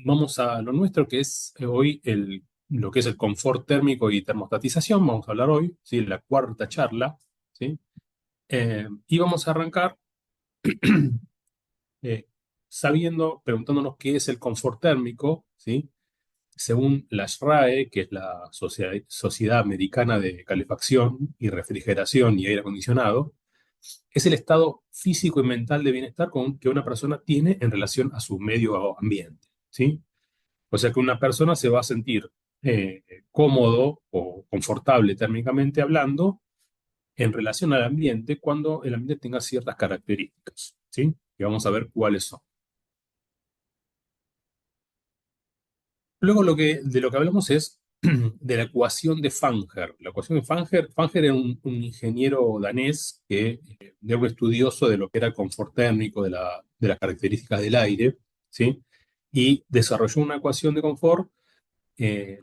vamos a lo nuestro, que es hoy lo que es el confort térmico y termostatización. Vamos a hablar hoy, ¿sí? La cuarta charla, ¿sí? Y vamos a arrancar eh, preguntándonos qué es el confort térmico, ¿sí? Según la SRAE, que es la Sociedad Americana de Calefacción y Refrigeración y Aire Acondicionado, es el estado físico y mental de bienestar que una persona tiene en relación a su medio ambiente, ¿sí? O sea que una persona se va a sentir cómodo o confortable térmicamente hablando en relación al ambiente cuando el ambiente tenga ciertas características, ¿sí? Y vamos a ver cuáles son. Luego de lo que hablamos es de la ecuación de Fanger. La ecuación de Fanger era un ingeniero danés que era un estudioso de lo que era el confort térmico, de las características del aire, ¿sí? Y desarrolló una ecuación de confort,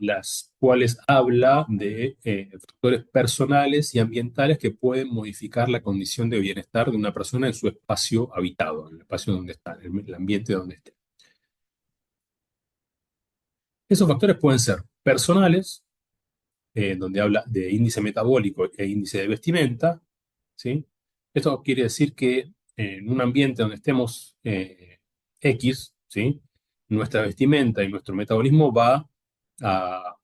las cuales habla de factores personales y ambientales que pueden modificar la condición de bienestar de una persona en su espacio habitado, en el espacio donde está, en el ambiente donde esté. Esos factores pueden ser personales, donde habla de índice metabólico e índice de vestimenta, ¿sí? Esto quiere decir que en un ambiente donde estemos X, ¿sí? Nuestra vestimenta y nuestro metabolismo va a,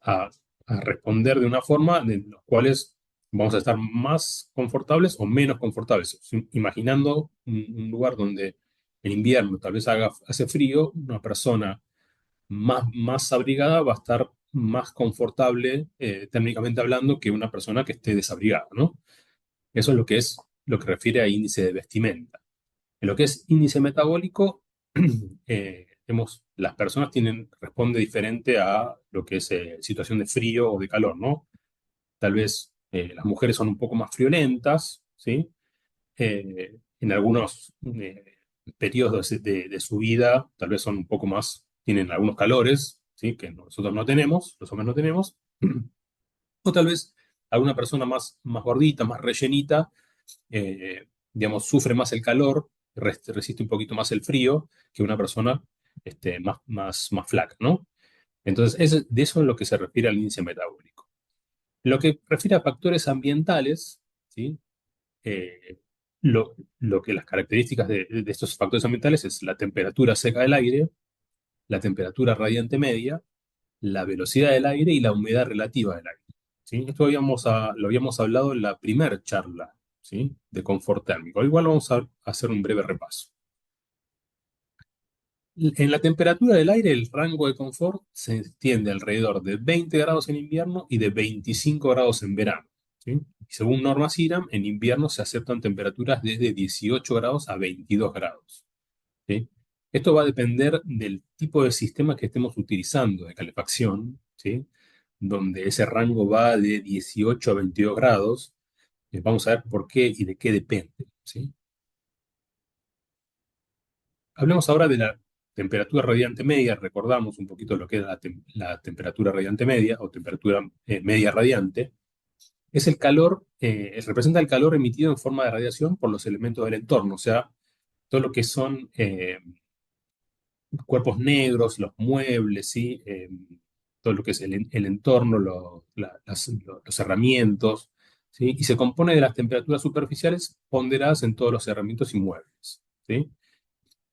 a- a responder de una forma en los cuales vamos a estar más confortables o menos confortables. Imaginando un lugar donde en invierno tal vez hace frío, una persona más abrigada va a estar más confortable térmicamente hablando que una persona que esté desabrigada, ¿no? Eso es lo que refiere a índice de vestimenta. En lo que es índice metabólico, las personas responde diferente a lo que es situación de frío o de calor, ¿no? Tal vez las mujeres son un poco más friolentas, ¿sí? En algunos periodos de su vida, tal vez son un poco más, tienen algunos calores, ¿sí? Que nosotros no tenemos, los hombres no tenemos. O tal vez alguna persona más gordita, más rellenita, digamos, sufre más el calor, resiste un poquito más el frío que una persona más flaca, ¿no? Entonces, de eso es lo que se refiere al índice metabólico. Lo que refiere a factores ambientales, ¿sí? Eh, lo que las características de estos factores ambientales es la temperatura seca del aire, la temperatura radiante media, la velocidad del aire y la humedad relativa del aire, ¿sí? Esto lo habíamos hablado en la primera charla, ¿sí? De confort térmico. Igual vamos a hacer un breve repaso. En la temperatura del aire, el rango de confort se extiende alrededor de 20 grados en invierno y de 25 grados en verano, ¿sí? Y según normas IRAM, en invierno se aceptan temperaturas desde 18 grados a 22 grados, ¿sí? Esto va a depender del tipo de sistema que estemos utilizando de calefacción, ¿sí? Donde ese rango va de 18 a 22 grados. Vamos a ver por qué y de qué depende, ¿sí? Hablemos ahora de la temperatura radiante media. Recordamos un poquito lo que es la temperatura radiante media o temperatura media radiante. Es el calor, representa el calor emitido en forma de radiación por los elementos del entorno, o sea, todo lo que son cuerpos negros, los muebles, ¿sí? Todo lo que es el entorno, los herramientas, ¿sí? Y se compone de las temperaturas superficiales ponderadas en todos los herramientas y muebles, ¿sí?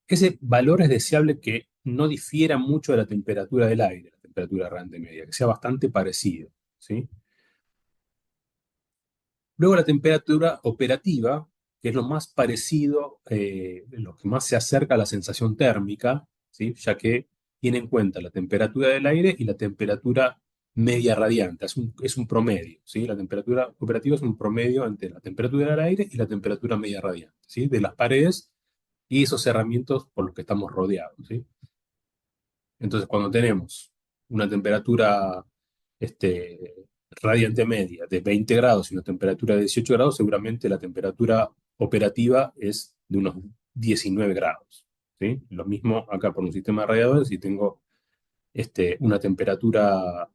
Ese valor es deseable que no difiera mucho de la temperatura del aire, la temperatura radiante media, que sea bastante parecido, ¿sí? Luego la temperatura operativa, que es lo más parecido, lo que más se acerca a la sensación térmica, ¿sí? Ya que tiene en cuenta la temperatura del aire y la temperatura media radiante. Es un promedio, ¿sí? La temperatura operativa es un promedio entre la temperatura del aire y la temperatura media radiante, ¿sí? De las paredes y esos herramientas por los que estamos rodeados, ¿sí? Entonces, cuando tenemos una temperatura este, radiante media de 20 grados y una temperatura de 18 grados, seguramente la temperatura operativa es de unos 19 grados, ¿sí? Lo mismo acá por un sistema de radiadores, si tengo una temperatura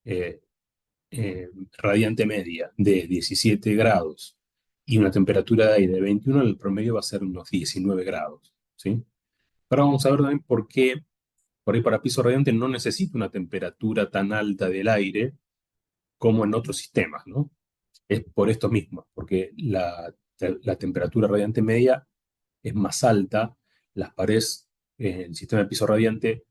eh, radiante media de 17 grados y una temperatura de aire de 21, el promedio va a ser unos 19 grados, ¿sí? Ahora vamos a ver también por qué. Por ahí para piso radiante no necesito una temperatura tan alta del aire como en otros sistemas, ¿no? Es por esto mismo, porque la temperatura radiante media es más alta, las paredes en el sistema de piso radiante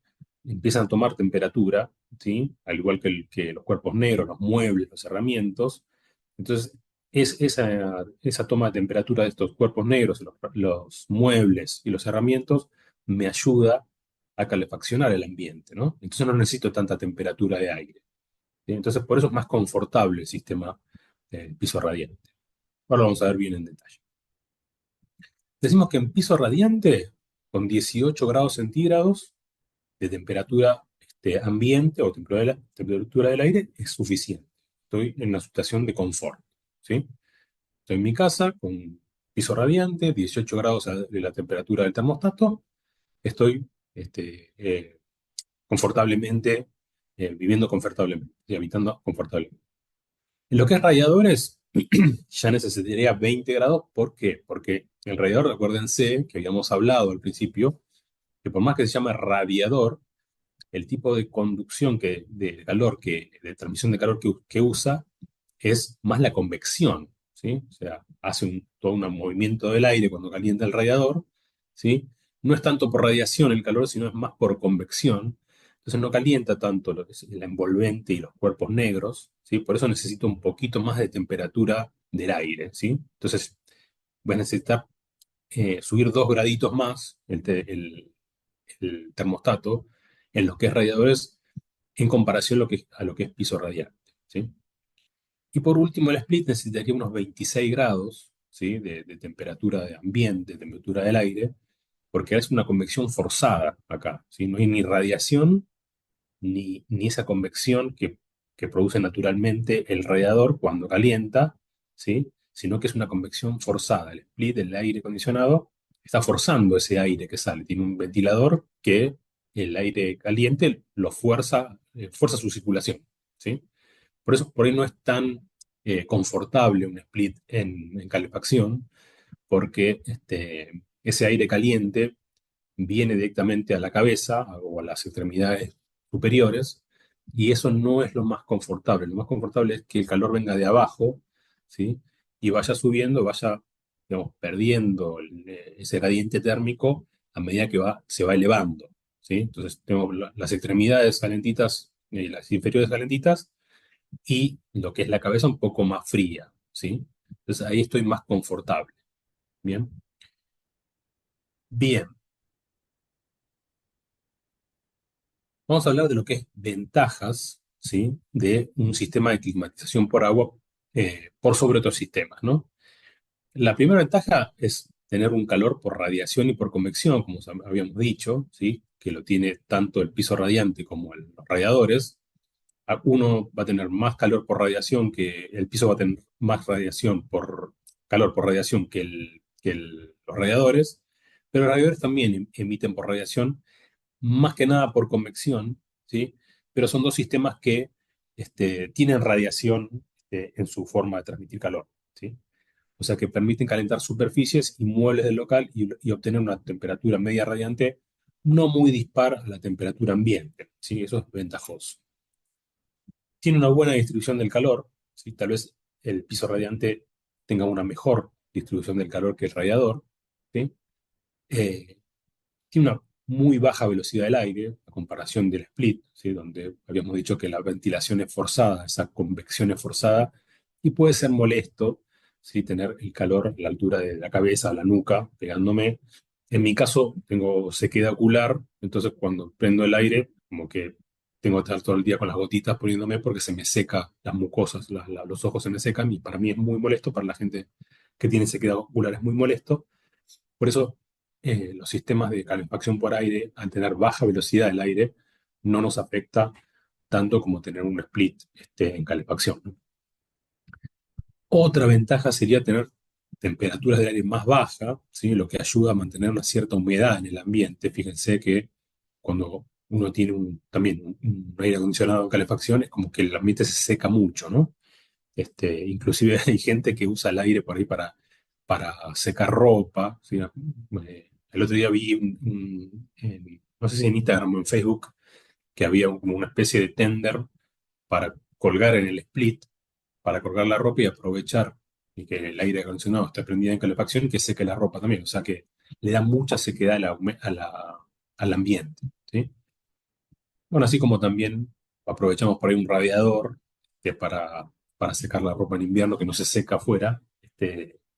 empiezan a tomar temperatura, ¿sí? Al igual que los cuerpos negros, los muebles, los herramientas. Entonces, esa toma de temperatura de estos cuerpos negros, los muebles y los herramientas, me ayuda a calefaccionar el ambiente, ¿no? Entonces no necesito tanta temperatura de aire, ¿sí? Entonces, por eso es más confortable el sistema del piso radiante. Ahora lo vamos a ver bien en detalle. Decimos que en piso radiante, con 18 grados centígrados de temperatura ambiente o temperatura del aire, es suficiente. Estoy en una situación de confort, ¿sí? Estoy en mi casa con piso radiante, 18 grados de la temperatura del termostato. Estoy confortablemente, viviendo confortablemente y habitando confortablemente. En lo que es radiadores, ya necesitaría 20 grados. ¿Por qué? Porque el radiador, recuérdense que habíamos hablado al principio, que por más que se llame radiador, el tipo de conducción de calor, de transmisión de calor que usa, es más la convección, ¿sí? O sea, hace todo un movimiento del aire cuando calienta el radiador, ¿sí? No es tanto por radiación el calor, sino es más por convección. Entonces no calienta tanto lo que es la envolvente y los cuerpos negros, ¿sí? Por eso necesito un poquito más de temperatura del aire, ¿sí? Entonces voy a necesitar subir 2 graditos más el termostato en los que es radiadores en comparación a lo que es piso radiante, ¿sí? Y por último, el split necesitaría unos 26 grados, ¿sí? De temperatura de ambiente, de temperatura del aire, porque es una convección forzada acá, ¿sí? No hay ni radiación ni esa convección que produce naturalmente el radiador cuando calienta, ¿sí? Sino que es una convección forzada. El split, el aire acondicionado, está forzando ese aire que sale. Tiene un ventilador que el aire caliente lo fuerza, fuerza su circulación, ¿sí? Por eso, por ahí no es tan confortable un split en calefacción, porque ese aire caliente viene directamente a la cabeza o a las extremidades superiores, y eso no es lo más confortable. Lo más confortable es que el calor venga de abajo, ¿sí? Y vaya subiendo, vaya, digamos, perdiendo ese gradiente térmico a medida que se va elevando, ¿sí? Entonces tenemos las extremidades calentitas y las inferiores calentitas y lo que es la cabeza un poco más fría, ¿sí? Entonces ahí estoy más confortable. Bien, bien. Vamos a hablar de lo que es ventajas, ¿sí? De un sistema de climatización por agua por sobre otros sistemas, ¿no? La primera ventaja es tener un calor por radiación y por convección, como habíamos dicho, ¿sí? Que lo tiene tanto el piso radiante como los radiadores. Uno va a tener más calor por radiación el piso va a tener más radiación calor por radiación los radiadores, pero los radiadores también emiten por radiación más que nada por convección, ¿sí? Pero son dos sistemas que tienen radiación en su forma de transmitir calor, ¿sí? O sea que permiten calentar superficies y muebles del local y obtener una temperatura media radiante no muy dispar a la temperatura ambiente, ¿sí? Eso es ventajoso. Tiene una buena distribución del calor, ¿sí? Tal vez el piso radiante tenga una mejor distribución del calor que el radiador, ¿sí? Eh, Tiene una muy baja velocidad del aire a comparación del split, ¿sí? Donde habíamos dicho que la ventilación es forzada, esa convección es forzada y puede ser molesto, ¿sí? Tener el calor a la altura de la cabeza, a la nuca, pegándome. En mi caso, tengo sequedad ocular, entonces cuando prendo el aire, como que tengo que estar todo el día con las gotitas poniéndome porque se me seca las mucosas, los ojos se me secan y para mí es muy molesto, para la gente que tiene sequedad ocular es muy molesto. Por eso los sistemas de calefacción por aire, al tener baja velocidad del aire, no nos afecta tanto como tener un split en calefacción, ¿no? Otra ventaja sería tener temperaturas del aire más bajas, ¿sí? Lo que ayuda a mantener una cierta humedad en el ambiente. Fíjense que cuando uno tiene también un aire acondicionado en calefacción, es como que el ambiente se seca mucho, ¿no? Inclusive hay gente que usa el aire por ahí para secar ropa, ¿sí? El otro día vi no sé si en Instagram o en Facebook, que había como una especie de tender para colgar en el split, para colgar la ropa y aprovechar y que el aire acondicionado esté prendido en calefacción y que seque la ropa también. O sea que le da mucha sequedad al ambiente, ¿sí? Bueno, así como también aprovechamos por ahí un radiador que para secar la ropa en invierno que no se seca afuera,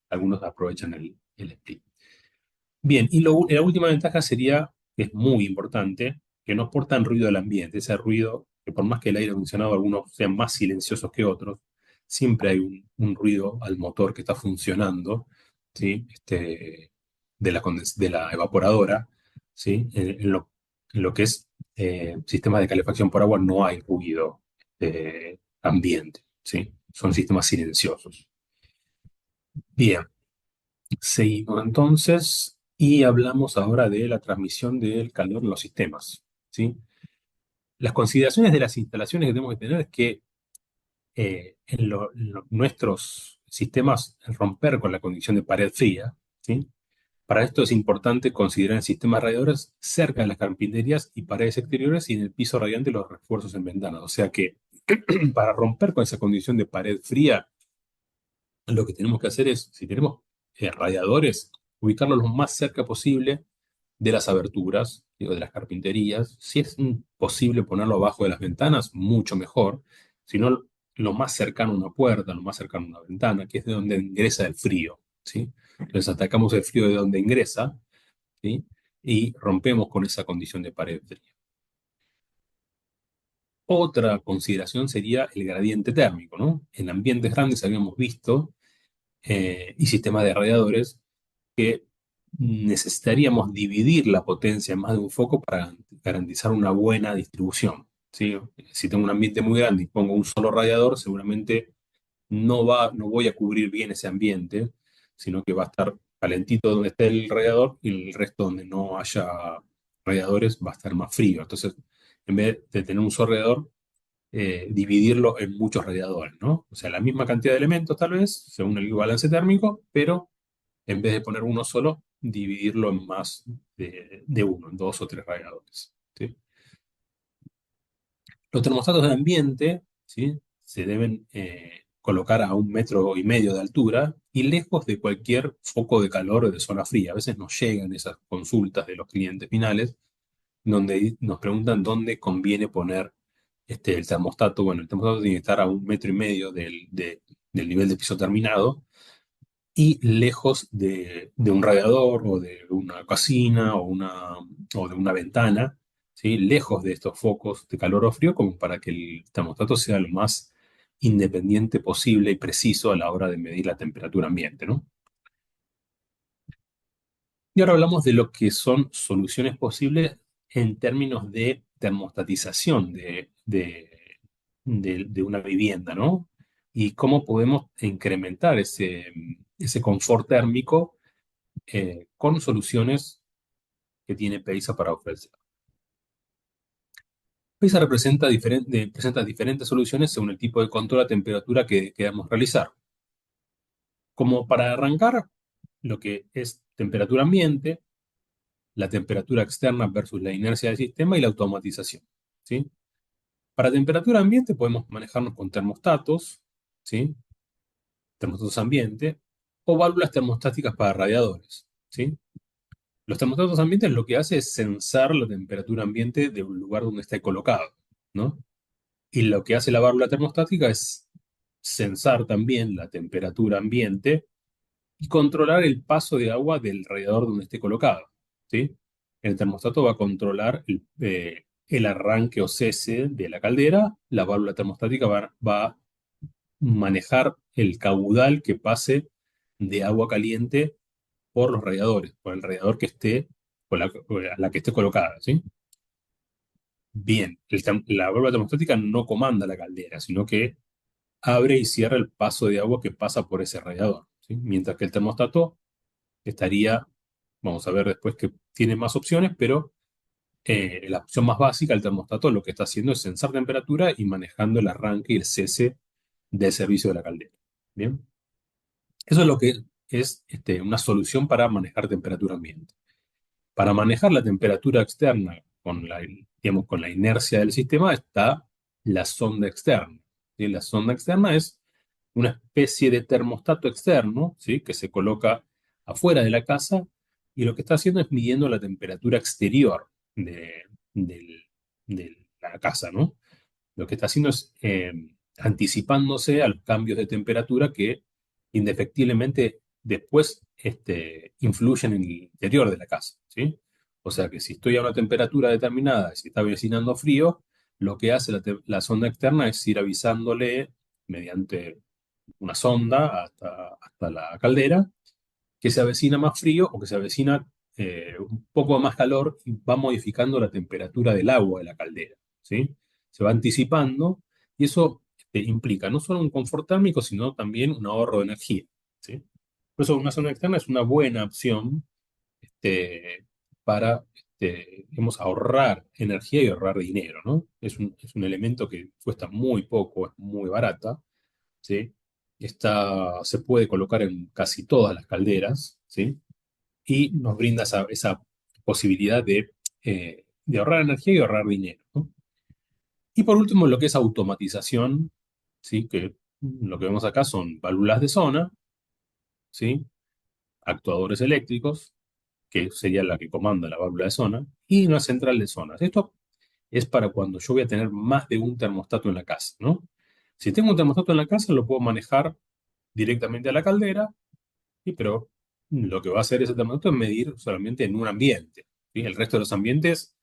algunos aprovechan el split. Bien, y la última ventaja sería, que es muy importante, que no aportan ruido al ambiente. Ese ruido, que por más que el aire acondicionado algunos sean más silenciosos que otros, siempre hay un ruido al motor que está funcionando, ¿sí? De la evaporadora, ¿sí? En lo que es sistemas de calefacción por agua no hay ruido ambiente, ¿sí? Son sistemas silenciosos. Bien. Seguimos entonces y hablamos ahora de la transmisión del calor en los sistemas, ¿sí? Las consideraciones de las instalaciones que tenemos que tener es que nuestros sistemas romper con la condición de pared fría, ¿sí? Para esto es importante considerar en sistemas radiadores cerca de las carpinterías y paredes exteriores y en el piso radiante los refuerzos en ventanas. O sea que para romper con esa condición de pared fría, lo que tenemos que hacer es, si tenemos radiadores, ubicarlos lo más cerca posible de las aberturas, digo, de las carpinterías. Si es posible ponerlo abajo de las ventanas, mucho mejor. Si no, lo más cercano a una puerta, lo más cercano a una ventana, que es de donde ingresa el frío, ¿sí? Entonces atacamos el frío de donde ingresa, ¿sí? Y rompemos con esa condición de pared fría. Otra consideración sería el gradiente térmico, ¿no? En ambientes grandes habíamos visto y sistemas de radiadores que necesitaríamos dividir la potencia en más de un foco para garantizar una buena distribución, ¿sí? Si tengo un ambiente muy grande y pongo un solo radiador, seguramente no voy a cubrir bien ese ambiente, sino que va a estar calentito donde esté el radiador y el resto donde no haya radiadores va a estar más frío. Entonces, en vez de tener un solo radiador, dividirlo en muchos radiadores, ¿no? O sea, la misma cantidad de elementos tal vez, según el balance térmico, pero en vez de poner uno solo, dividirlo en más de uno, en dos o tres radiadores, ¿sí? Los termostatos de ambiente, ¿sí? Se deben colocar a 1,5 metros de altura y lejos de cualquier foco de calor o de zona fría. A veces nos llegan esas consultas de los clientes finales donde nos preguntan dónde conviene poner el termostato. Bueno, el termostato tiene que estar a 1,5 metros del nivel de piso terminado y lejos de un radiador o de una cocina o de una ventana, ¿sí? Lejos de estos focos de calor o frío, como para que el termostato sea lo más independiente posible y preciso a la hora de medir la temperatura ambiente, ¿no? Y ahora hablamos de lo que son soluciones posibles en términos de termostatización de una vivienda, ¿no? Y cómo podemos incrementar ese confort térmico con soluciones que tiene PEISA para ofrecer. PEISA presenta diferentes soluciones según el tipo de control a temperatura que queramos realizar. Como para arrancar, lo que es temperatura ambiente, la temperatura externa versus la inercia del sistema y la automatización, ¿sí? Para temperatura ambiente podemos manejarnos con termostatos, ¿sí? Termostatos ambiente, o válvulas termostáticas para radiadores, ¿sí? Los termostatos ambientes lo que hace es sensar la temperatura ambiente de un lugar donde esté colocado, ¿no? Y lo que hace la válvula termostática es sensar también la temperatura ambiente y controlar el paso de agua del radiador donde esté colocado, ¿sí? El termostato va a controlar el arranque o cese de la caldera, la válvula termostática va a manejar el caudal que pase de agua caliente por los radiadores, por el radiador que esté, a la que esté colocada, ¿sí? Bien, la válvula termostática no comanda la caldera, sino que abre y cierra el paso de agua que pasa por ese radiador, ¿sí? Mientras que el termostato estaría, vamos a ver después que tiene más opciones, pero la opción más básica, el termostato lo que está haciendo es sensar temperatura y manejando el arranque y el cese del servicio de la caldera. Bien, eso es lo que es una solución para manejar temperatura ambiente. Para manejar la temperatura externa digamos, con la inercia del sistema está la sonda externa. ¿Sí? La sonda externa es una especie de termostato externo, ¿sí? Que se coloca afuera de la casa y lo que está haciendo es midiendo la temperatura exterior del- de la casa, ¿no? Lo que está haciendo es anticipándose a los cambios de temperatura que indefectiblemente después influyen en el interior de la casa, ¿sí? O sea que si estoy a una temperatura determinada y si está avecinando frío, lo que hace la sonda externa es ir avisándole mediante una sonda hasta la caldera que se avecina más frío o que se avecina un poco más calor y va modificando la temperatura del agua de la caldera, ¿sí? Se va anticipando y eso implica no solo un confort térmico, sino también un ahorro de energía, ¿sí? Por eso una zona externa es una buena opción para, digamos, ahorrar energía y ahorrar dinero, ¿no? Es un elemento que cuesta muy poco, es muy barata, ¿sí? Se puede colocar en casi todas las calderas, ¿sí? Y nos brinda esa posibilidad de ahorrar energía y ahorrar dinero, ¿no? Y por último, lo que es automatización, ¿sí? Que lo que vemos acá son válvulas de zona, ¿sí? Actuadores eléctricos, que sería la que comanda la válvula de zona, y una central de zonas. Esto es para cuando yo voy a tener más de un termostato en la casa, ¿no? Si tengo un termostato en la casa, lo puedo manejar directamente a la caldera, pero lo que va a hacer ese termostato es medir solamente en un ambiente, ¿sí? El resto de los ambientes,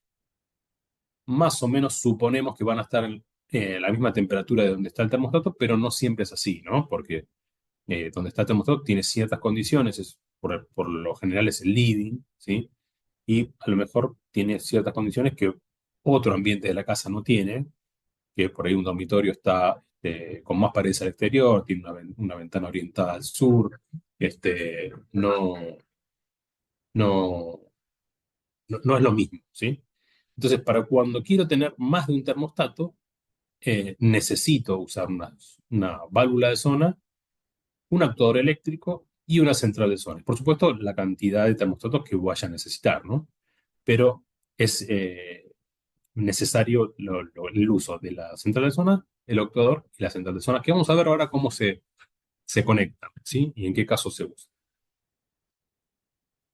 más o menos suponemos que van a estar en la misma temperatura de donde está el termostato, pero no siempre es así, ¿no? Porque donde está el termostato tiene ciertas condiciones, por lo general es el leading, ¿sí? Y a lo mejor tiene ciertas condiciones que otro ambiente de la casa no tiene, que por ahí un dormitorio está con más paredes al exterior, tiene una ventana orientada al sur, no, no es lo mismo, ¿sí? Entonces, para cuando quiero tener más de un termostato, necesito usar una válvula de zona, un actuador eléctrico y una central de zona. Por supuesto, la cantidad de termostatos que vaya a necesitar, ¿no? Pero es necesario el uso de la central de zona, el actuador y la central de zona, que vamos a ver ahora cómo se conectan, ¿sí? Y en qué caso se usa.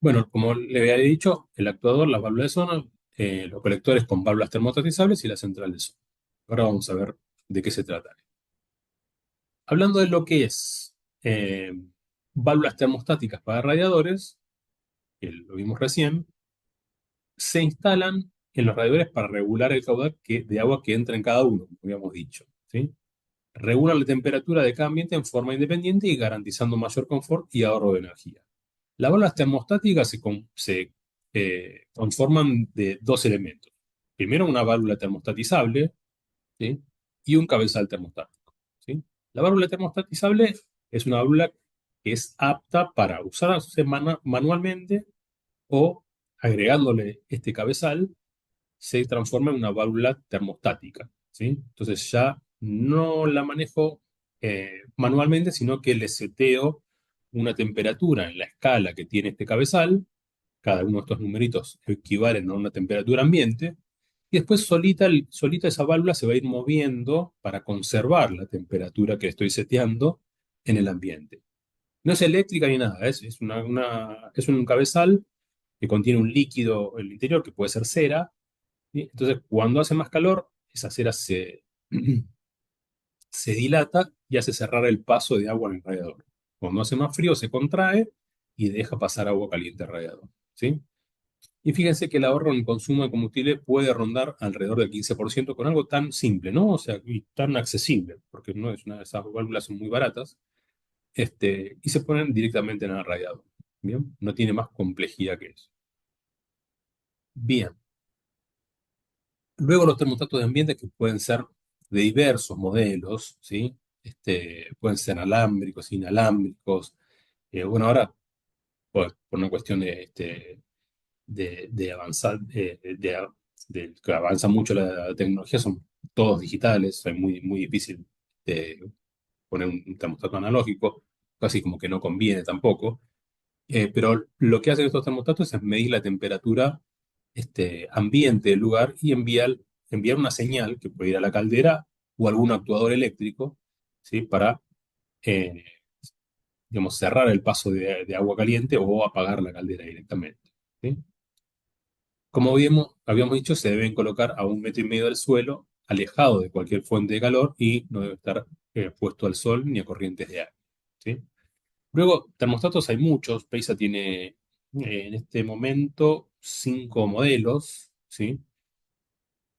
Bueno, como le había dicho, el actuador, las válvulas de zona, los colectores con válvulas termostatizables y la central de zona. Ahora vamos a ver de qué se trata. Hablando de lo que es válvulas termostáticas para radiadores, que lo vimos recién, se instalan en los radiadores para regular el caudal de agua que entra en cada uno, como habíamos dicho, ¿sí? Regulan la temperatura de cada ambiente en forma independiente y garantizando mayor confort y ahorro de energía. Las válvulas termostáticas se conforman de dos elementos. Primero, una válvula termostatizable, ¿sí? Y un cabezal termostático, ¿sí? La válvula termostatizable es una válvula que es apta para usarse manualmente o agregándole este cabezal se transforma en una válvula termostática, ¿sí? Entonces ya no la manejo manualmente, sino que le seteo una temperatura en la escala que tiene este cabezal. Cada uno de estos numeritos equivalen a una temperatura ambiente. Y después solita esa válvula se va a ir moviendo para conservar la temperatura que estoy seteando en el ambiente. No es eléctrica ni nada, es un cabezal que contiene un líquido en el interior que puede ser cera, ¿sí? Entonces, cuando hace más calor, esa cera se dilata y hace cerrar el paso de agua en el radiador. Cuando hace más frío, se contrae y deja pasar agua caliente al radiador, ¿sí? Y fíjense que el ahorro en consumo de combustible puede rondar alrededor del 15% con algo tan simple, ¿no? O sea, y tan accesible, porque no es una de esas válvulas son muy baratas, y se ponen directamente en el radiador, ¿bien? No tiene más complejidad que eso. Bien. Luego los termostatos de ambiente que pueden ser de diversos modelos, ¿sí? Pueden ser alámbricos, inalámbricos. Bueno, ahora, por una cuestión de avanzar, que avanza mucho la tecnología, son todos digitales, es muy, muy difícil poner un termostato analógico, casi como que no conviene tampoco. Pero lo que hacen estos termostatos es medir la temperatura ambiente del lugar y enviar una señal que puede ir a la caldera o algún actuador eléctrico, ¿sí? Para, eh, digamos, cerrar el paso de agua caliente o apagar la caldera directamente, ¿sí? Como habíamos dicho, se deben colocar a 1,5 metros del suelo, alejado de cualquier fuente de calor y no debe estar puesto al sol ni a corrientes de aire, ¿sí? Luego, termostatos hay muchos. Peisa tiene en este momento 5 modelos, ¿sí?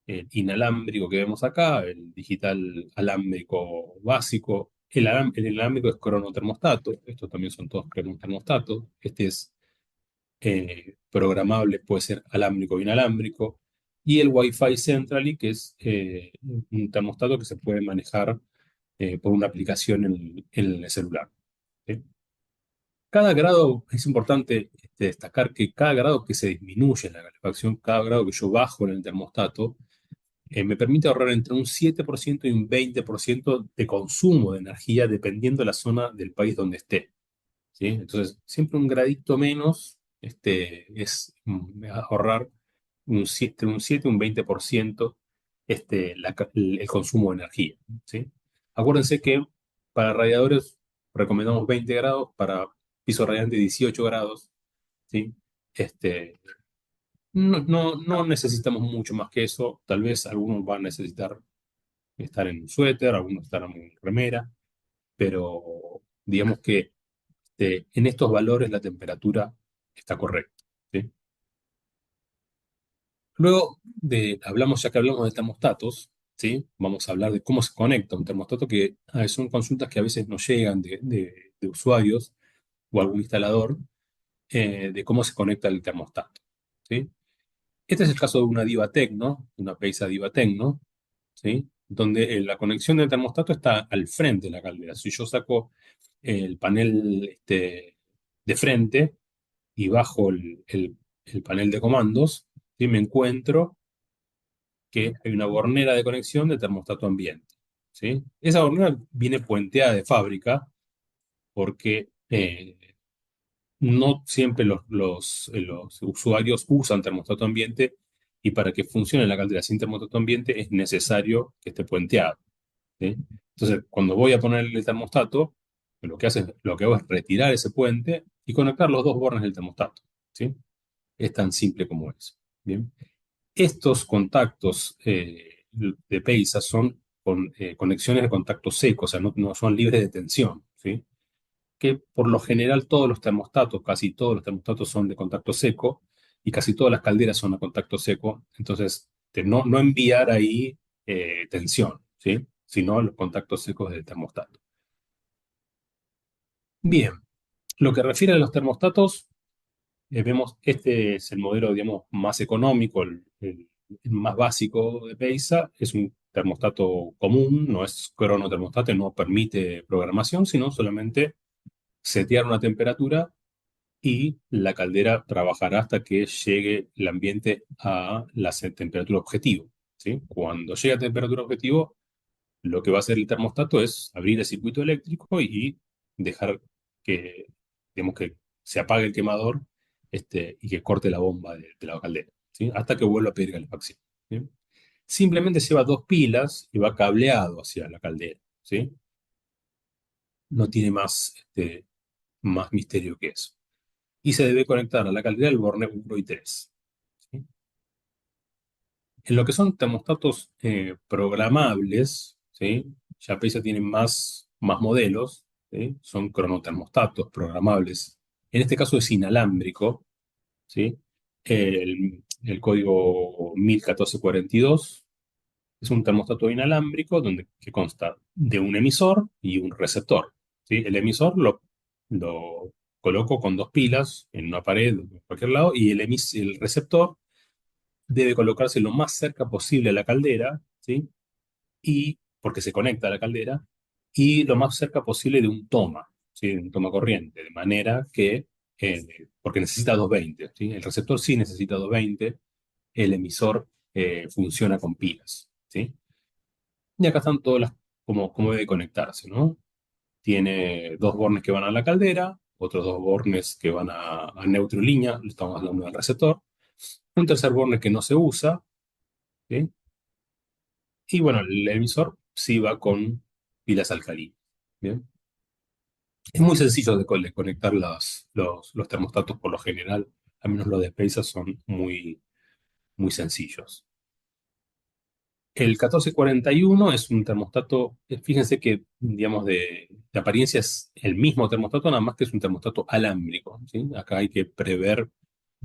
El inalámbrico que vemos acá, el digital alámbrico básico, el inalámbrico es cronotermostato, estos también son todos cronotermostatos, este es programable, puede ser alámbrico o inalámbrico, y el Wi-Fi Centrally, que es un termostato que se puede manejar por una aplicación en el celular, ¿sí? Cada grado, es importante destacar que cada grado que se disminuye en la calefacción, cada grado que yo bajo en el termostato, me permite ahorrar entre un 7% y un 20% de consumo de energía dependiendo de la zona del país donde esté, ¿sí? Entonces, siempre un gradito menos es ahorrar un 7 un 20% el consumo de energía, ¿sí? Acuérdense que para radiadores recomendamos 20 grados, para piso radiante 18 grados, ¿sí? Este, no necesitamos mucho más que eso. Tal vez algunos van a necesitar estar en un suéter, algunos estarán en remera, pero digamos que en estos valores la temperatura está correcta, ¿sí? Luego ya que hablamos de termostatos, ¿sí? Vamos a hablar de cómo se conecta un termostato, que son consultas que a veces nos llegan de usuarios o algún instalador, de cómo se conecta el termostato, ¿sí? Este es el caso de una Diva Tecno, una Peisa Diva Tecno, ¿sí? Donde la conexión del termostato está al frente de la caldera. Si yo saco el panel de frente y bajo el panel de comandos, ¿sí? Me encuentro que hay una bornera de conexión de termostato ambiente, ¿sí? Esa bornera viene puenteada de fábrica porque no siempre los usuarios usan termostato ambiente, y para que funcione la caldera sin termostato ambiente es necesario que esté puenteado, ¿sí? Entonces, cuando voy a poner el termostato, lo que hago es retirar ese puente y conectar los dos bornes del termostato, ¿sí? Es tan simple como eso. Bien. Estos contactos de PEISA son conexiones de contacto seco, o sea, no son libres de tensión, ¿sí? Que por lo general todos los termostatos, casi todos los termostatos son de contacto seco y casi todas las calderas son a contacto seco. Entonces, no enviar ahí tensión, ¿sí? Sino los contactos secos del termostato. Bien, lo que refiere a los termostatos, vemos, este es el modelo, digamos, más económico, el más básico de PEISA. Es un termostato común, no es cronotermostato, no permite programación, sino solamente setear una temperatura y la caldera trabajará hasta que llegue el ambiente a la temperatura objetivo, ¿sí? Cuando llegue a temperatura objetivo, lo que va a hacer el termostato es abrir el circuito eléctrico y dejar que, digamos, que se apague el quemador, y que corte la bomba de la caldera, ¿sí? Hasta que vuelva a pedir calefacción, ¿sí? Simplemente lleva dos pilas y va cableado hacia la caldera, ¿sí? No tiene más misterio que eso. Y se debe conectar a la caldera el borne 1 y 3, ¿sí? En lo que son termostatos programables, ¿sí? Ya Pesa tiene más modelos, ¿sí? Son cronotermostatos programables. En este caso es inalámbrico, ¿sí? El código 101442 es un termostato inalámbrico que consta de un emisor y un receptor, ¿sí? El emisor lo coloco con dos pilas en una pared, en cualquier lado, y el receptor debe colocarse lo más cerca posible a la caldera, ¿sí? Y, porque se conecta a la caldera, y lo más cerca posible de un toma, ¿sí? Un toma corriente, de manera que, porque necesita 220, ¿sí? El receptor sí necesita 220, el emisor funciona con pilas, ¿sí? Y acá están todas cómo debe conectarse, ¿no? Tiene dos bornes que van a la caldera, otros dos bornes que van a neutro y línea, estamos hablando del receptor, un tercer borne que no se usa, ¿sí? Y bueno, el emisor sí va con pilas alcalinas. Bien. Es muy sencillo de conectar los termostatos por lo general, al menos los de Pesa son muy sencillos. El 1441 es un termostato, fíjense que, digamos, de apariencia es el mismo termostato, nada más que es un termostato alámbrico, ¿sí? Acá hay que prever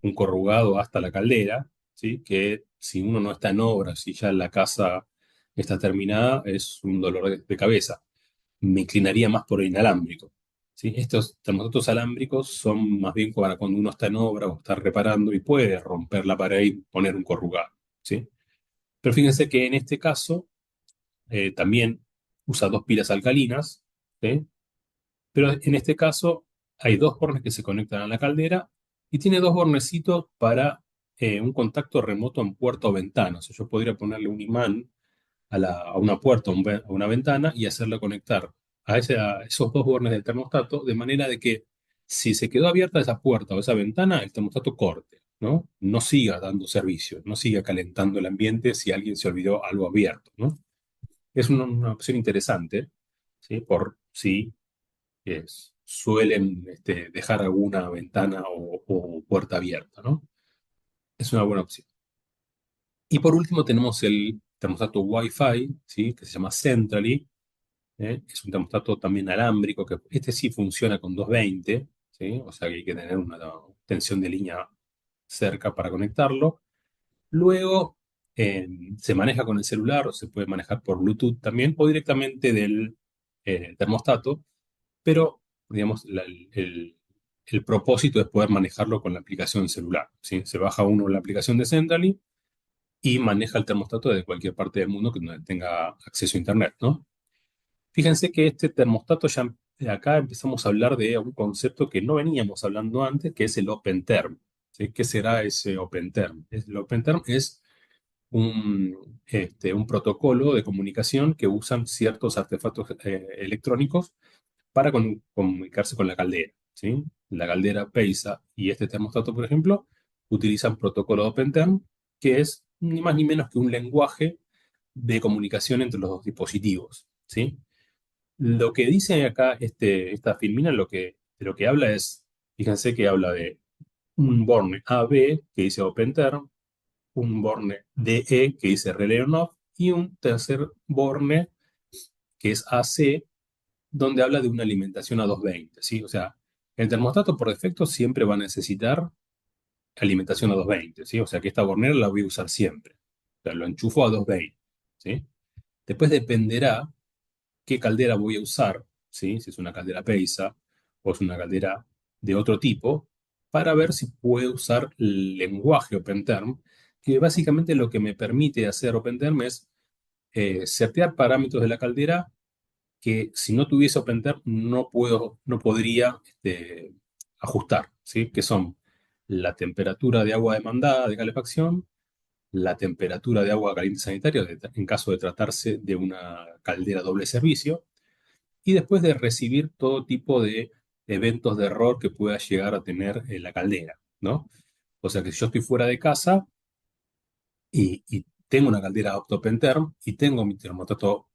un corrugado hasta la caldera, ¿sí? Que si uno no está en obra, si ya la casa está terminada, es un dolor de cabeza. Me inclinaría más por el inalámbrico, ¿sí? Estos termostatos alámbricos son más bien para cuando uno está en obra o está reparando y puede romper la pared y poner un corrugado, ¿sí? Pero fíjense que en este caso también usa dos pilas alcalinas, ¿sí? Pero en este caso hay dos bornes que se conectan a la caldera y tiene dos bornecitos para un contacto remoto en puerta o ventana. O sea, yo podría ponerle un imán a una puerta o a una ventana y hacerla conectar a esos dos bornes del termostato, de manera de que si se quedó abierta esa puerta o esa ventana, el termostato corte, ¿no? No siga dando servicio, no siga calentando el ambiente si alguien se olvidó algo abierto, ¿no? Es una opción interesante, ¿sí? Por si suelen dejar alguna ventana o puerta abierta, ¿no? Es una buena opción. Y por último tenemos el termostato Wi-Fi, ¿sí? Que se llama Centrally. Es un termostato también alámbrico, que este sí funciona con 220, ¿sí? O sea que hay que tener una tensión de línea cerca para conectarlo. Luego se maneja con el celular o se puede manejar por Bluetooth también o directamente del termostato, pero digamos, el propósito es poder manejarlo con la aplicación celular, ¿sí? Se baja uno la aplicación de Centrally y maneja el termostato desde cualquier parte del mundo que no tenga acceso a Internet, ¿no? Fíjense que este termostato ya acá empezamos a hablar de un concepto que no veníamos hablando antes, que es el Open Term, ¿sí? ¿Qué será ese Open Term? El Open Term es un protocolo de comunicación que usan ciertos artefactos electrónicos para comunicarse con la caldera, ¿sí? La caldera PEISA y este termostato, por ejemplo, utilizan protocolo OpenTerm, que es ni más ni menos que un lenguaje de comunicación entre los dos dispositivos, ¿sí? Lo que dice acá esta filmina, de lo que habla es, fíjense que habla de un borne AB que dice OpenTerm, un borne DE que dice Relay On Off y un tercer borne que es AC donde habla de una alimentación a 220, ¿sí? O sea, el termostato por defecto siempre va a necesitar alimentación a 220, ¿sí? O sea, que esta bornera la voy a usar siempre. O sea, lo enchufo a 220, ¿sí? Después dependerá qué caldera voy a usar, ¿sí? Si es una caldera Peisa o es una caldera de otro tipo, para ver si puedo usar el lenguaje OpenTerm, que básicamente lo que me permite hacer OpenTerm es setear parámetros de la caldera que si no tuviese OpenTerm no podría ajustar, ¿sí? Que son la temperatura de agua demandada de calefacción, la temperatura de agua caliente sanitaria en caso de tratarse de una caldera doble servicio, y después de recibir todo tipo de eventos de error que pueda llegar a tener la caldera, ¿no? O sea que si yo estoy fuera de casa y tengo una caldera OpenTerm y tengo mi termostato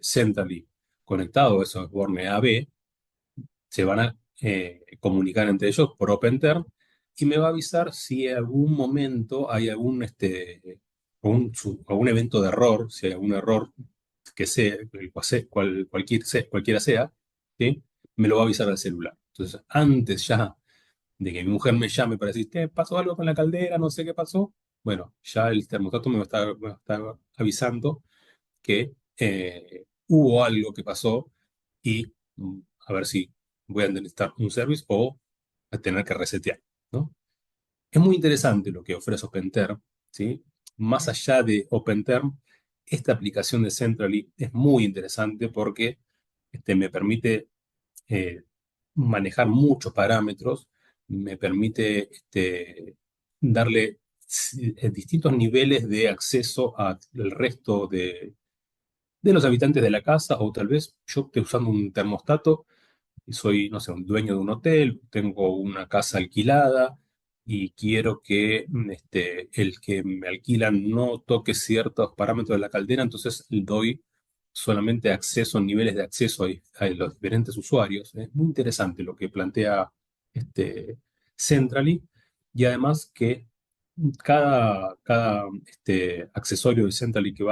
Centrally conectado, eso es borne AB, se van a comunicar entre ellos por OpenTerm y me va a avisar si en algún momento hay algún evento de error, si hay algún error que sea, cualquiera sea, ¿sí? Me lo va a avisar al celular. Entonces, antes ya de que mi mujer me llame para decir, ¿qué pasó algo con la caldera? No sé qué pasó. Bueno, ya el termostato me va a estar avisando que hubo algo que pasó y a ver si voy a necesitar un service o a tener que resetear, ¿no? Es muy interesante lo que ofrece OpenTerm, ¿sí? Más allá de OpenTerm, esta aplicación de Centrally es muy interesante porque me permite eh, manejar muchos parámetros, me permite darle distintos niveles de acceso al resto de los habitantes de la casa, o tal vez yo esté usando un termostato y soy, no sé, un dueño de un hotel, tengo una casa alquilada y quiero que el que me alquila no toque ciertos parámetros de la caldera, entonces doy solamente acceso, niveles de acceso a los diferentes usuarios. Es muy interesante lo que plantea Centrally, y además que cada accesorio de Centrally que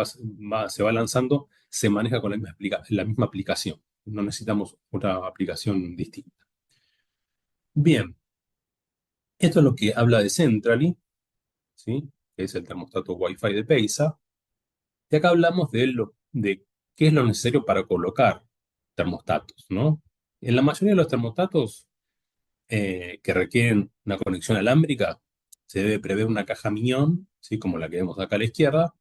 se va lanzando se maneja con la misma aplicación. No necesitamos otra aplicación distinta. Bien, esto es lo que habla de Centrally, ¿sí? Que es el termostato Wi-Fi de Peisa. Y acá hablamos de qué es lo necesario para colocar termostatos, ¿no? En la mayoría de los termostatos que requieren una conexión alámbrica, se debe prever una caja Minion, ¿sí? Como la que vemos acá a la izquierda,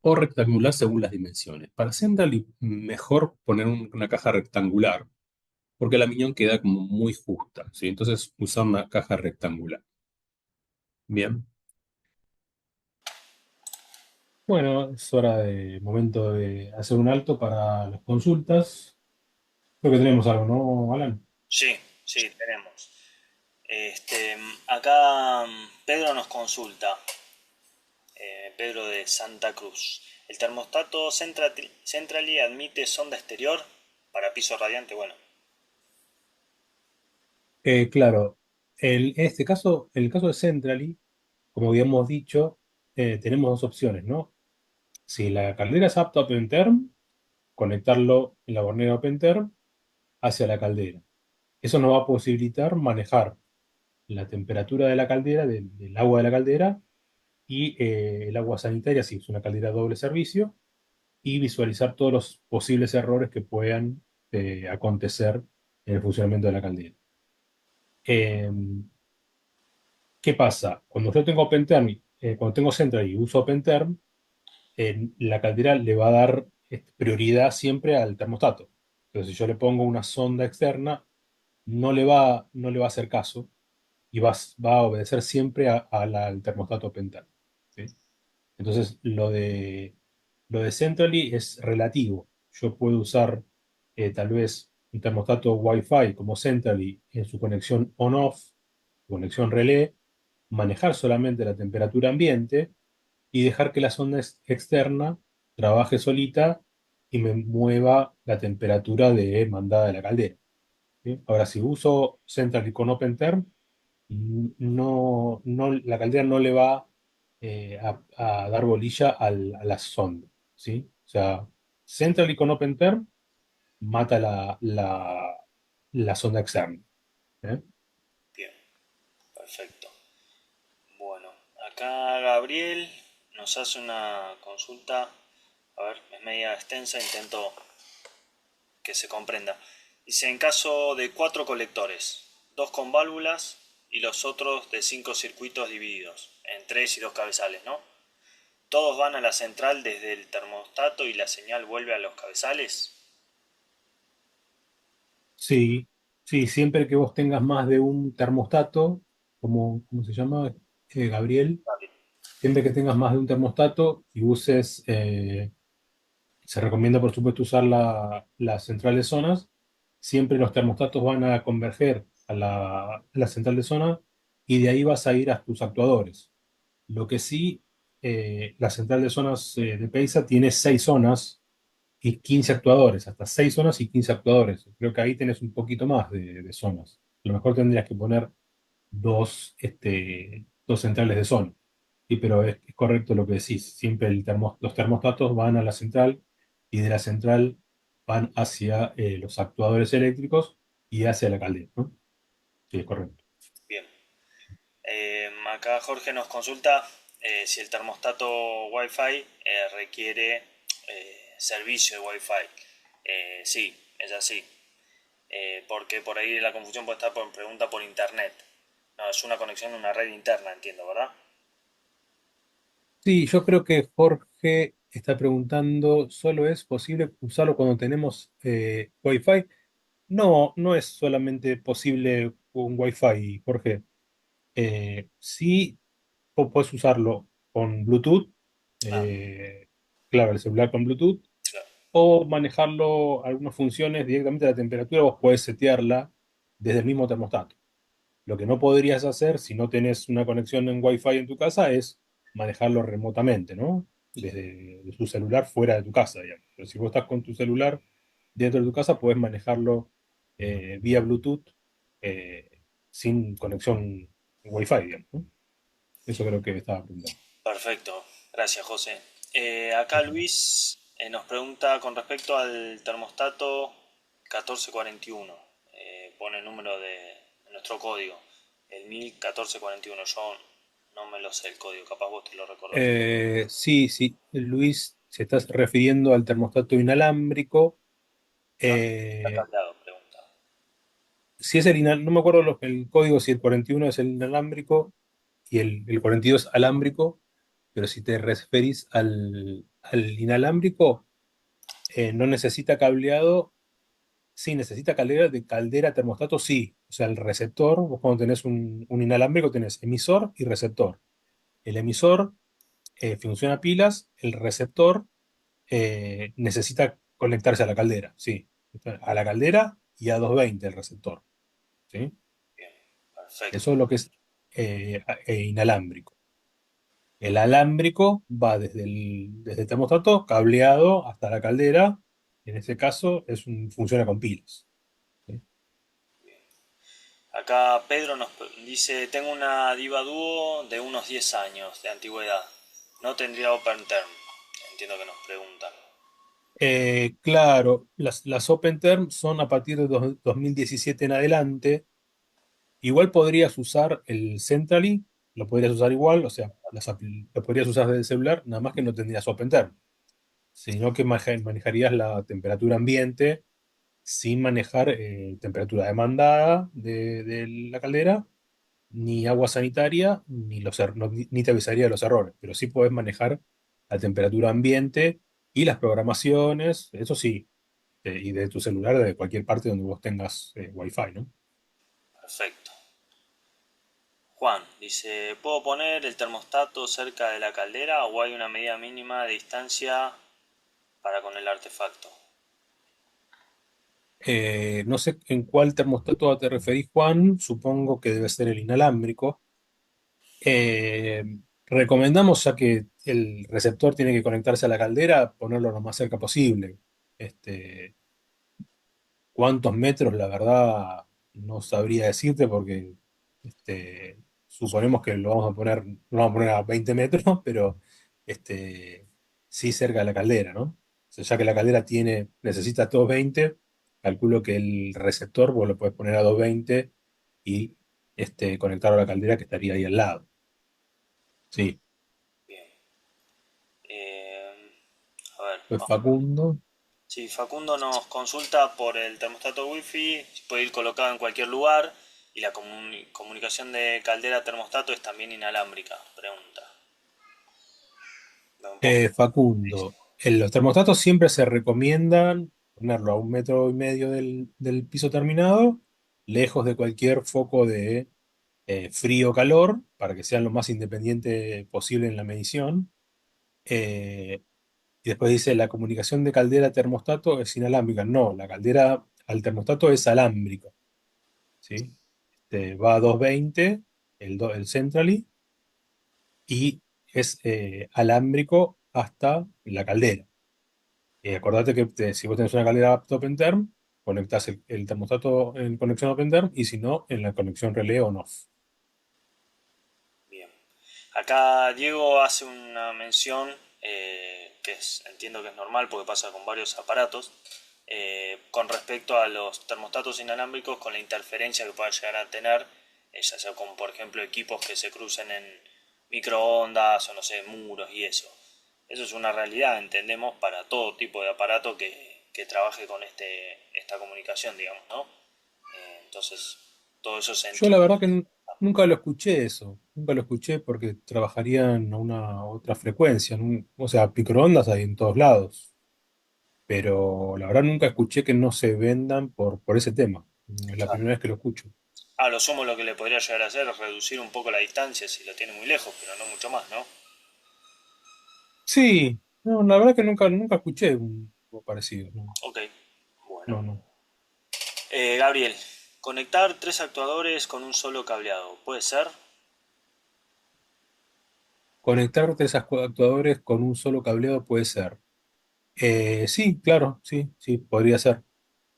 o rectangular según las dimensiones. Para Centrally, mejor poner una caja rectangular, porque la Minion queda como muy justa, ¿sí? Entonces, usar una caja rectangular. Bien. Bueno, es hora de momento de hacer un alto para las consultas. Creo que tenemos algo, ¿no, Alan? Sí, sí, tenemos. Acá Pedro nos consulta, Pedro de Santa Cruz. ¿El termostato Centrally admite sonda exterior para piso radiante? Bueno, Claro, en este caso, en el caso de Centrally, como habíamos dicho, tenemos dos opciones, ¿no? Si la caldera es apta a Open Term, conectarlo en la bornera Open Term hacia la caldera. Eso nos va a posibilitar manejar la temperatura de la caldera, del agua de la caldera, y el agua sanitaria, si es una caldera doble servicio, y visualizar todos los posibles errores que puedan acontecer en el funcionamiento de la caldera. Eh, ¿Qué pasa? Cuando yo tengo OpenTerm, cuando tengo Central y uso OpenTerm, la caldera le va a dar prioridad siempre al termostato. Entonces, si yo le pongo una sonda externa, no le va a hacer caso y va a obedecer siempre al termostato OpenTerm. ¿Sí? Entonces, lo de Centrally es relativo. Yo puedo usar tal vez un termostato Wi-Fi como Centrally en su conexión on-off, conexión relé, manejar solamente la temperatura ambiente y dejar que la sonda externa trabaje solita y me mueva la temperatura de mandada de la caldera. ¿Sí? Ahora, si uso Centrally con OpenTerm, la caldera no le va a dar bolilla a la sonda, ¿sí? O sea, Centrally con OpenTerm mata la sonda externa. ¿Eh? bien, perfecto. Bueno, acá Gabriel nos hace una consulta. A ver, es media extensa, intento que se comprenda. Dice, en caso de 4 colectores, dos con válvulas y los otros de 5 circuitos divididos en 3 y 2 cabezales, ¿no? Todos van a la central desde el termostato y la señal vuelve a los cabezales. Sí, sí, siempre que vos tengas más de un termostato, ¿cómo se llama? Gabriel, Vale. siempre que tengas más de un termostato y uses, se recomienda por supuesto usar las centrales zonas, siempre los termostatos van a converger a la central de zona y de ahí vas a ir a tus actuadores. Lo que sí, la central de zonas de PEISA tiene 6 zonas y 15 actuadores, hasta 6 zonas y 15 actuadores. Creo que ahí tenés un poquito más de zonas. A lo mejor tendrías que poner dos centrales de zona. Sí, pero es correcto lo que decís. Siempre los termostatos van a la central y de la central van hacia los actuadores eléctricos y hacia la caldera, ¿no? Sí, es correcto. Bien. Acá Jorge nos consulta si el termostato Wi-Fi requiere servicio de Wi-Fi. Sí, es así. Porque por ahí la confusión puede estar por pregunta por internet. No, es una conexión a una red interna, entiendo, ¿verdad? Sí, yo creo que Jorge está preguntando, ¿solo es posible usarlo cuando tenemos Wi-Fi? No, no es solamente posible un Wi-Fi, Jorge. Sí, puedes usarlo con Bluetooth, Ah, eh, claro, el celular con Bluetooth, claro. o manejarlo algunas funciones directamente a la temperatura, vos podés setearla desde el mismo termostato. Lo que no podrías hacer si no tenés una conexión en Wi-Fi en tu casa es manejarlo remotamente, ¿no? Desde tu celular fuera de tu casa, digamos. Pero si vos estás con tu celular dentro de tu casa, puedes manejarlo vía Bluetooth sin conexión Wi-Fi, digamos, ¿no? Eso creo que estaba preguntando. Perfecto, gracias José. Acá Luis nos pregunta con respecto al termostato 1441. Pone el número de nuestro código, el 101441. Yo no me lo sé el código, capaz vos te lo recordás. Sí, sí, Luis, se está refiriendo al termostato inalámbrico. No está Eh, cableado, pregunta. si es no me acuerdo el código, si el 41 es el inalámbrico y el 42 alámbrico, pero si te referís al inalámbrico, no necesita cableado, sí, necesita caldera de caldera termostato, sí. O sea, el receptor, vos cuando tenés un inalámbrico tenés emisor y receptor. El emisor funciona a pilas, el receptor necesita conectarse a la caldera, sí. A la caldera y a 220 el receptor, ¿sí? Bien, perfecto. Eso es lo que es inalámbrico. El alámbrico va desde el termostato cableado hasta la caldera. En este caso funciona con pilas, ¿sí? Acá Pedro nos dice, tengo una Diva Duo de unos 10 años de antigüedad. No tendría Open Term. Entiendo que nos preguntan. Claro, las Open Term son a partir de 2017 en adelante. Igual podrías usar el Centrally, lo podrías usar igual, o sea, lo podrías usar desde el celular, nada más que no tendrías Open Term, sino que manejarías la temperatura ambiente sin manejar temperatura demandada de la caldera, ni agua sanitaria, ni te avisaría de los errores, pero sí podés manejar la temperatura ambiente y las programaciones, eso sí, y de tu celular, de cualquier parte donde vos tengas Wi-Fi, ¿no? Perfecto. Juan dice, ¿puedo poner el termostato cerca de la caldera o hay una medida mínima de distancia para con el artefacto? No sé en cuál termostato te referís, Juan, supongo que debe ser el inalámbrico. Eh, Recomendamos, ya que el receptor tiene que conectarse a la caldera, ponerlo lo más cerca posible. Este, ¿Cuántos metros? La verdad, no sabría decirte porque suponemos que lo vamos a poner a 20 metros, pero sí cerca de la caldera, ¿no? O sea, ya que la caldera necesita 220, calculo que el receptor vos lo puedes poner a 220 y conectarlo a la caldera que estaría ahí al lado. Sí. Bien. A ver, Pues vamos. Facundo. Sí, Facundo nos consulta por el termostato Wi-Fi, si puede ir colocado en cualquier lugar y la comunicación de caldera termostato es también inalámbrica. Pregunta. Da un poco. Facundo, en los termostatos siempre se recomiendan ponerlo a 1,5 metros del piso terminado, lejos de cualquier foco de frío o calor, para que sean lo más independiente posible en la medición. Eh, y después dice, la comunicación de caldera a termostato es inalámbrica. No, la caldera al termostato es alámbrica, ¿sí? Va a 220, el Centrally, y es alámbrico hasta la caldera. Acordate que si vos tenés una caldera Open Term, conectás el termostato en conexión Open Term y si no, en la conexión relé on-off. Bien. Acá Diego hace una mención entiendo que es normal porque pasa con varios aparatos, con respecto a los termostatos inalámbricos con la interferencia que pueda llegar a tener, ya sea como por ejemplo equipos que se crucen en microondas o no sé, muros y eso. Eso es una realidad, entendemos, para todo tipo de aparato que trabaje con esta comunicación, digamos, ¿no? Entonces, todo eso se Yo entiende. la verdad que nunca lo escuché eso, nunca lo escuché porque trabajarían a una otra frecuencia, ¿no? O sea, microondas hay en todos lados, pero la verdad nunca escuché que no se vendan por ese tema. Es la primera vez que lo escucho. A lo sumo lo que le podría llegar a hacer es reducir un poco la distancia si lo tiene muy lejos, pero no mucho más, ¿no? Sí, no, la verdad que nunca escuché algo parecido, no, Ok, bueno. no, no. Gabriel, Conectar tres actuadores con un solo cableado. ¿Puede ser? Conectar tres actuadores con un solo cableado puede ser. Sí, claro, sí, sí, podría ser.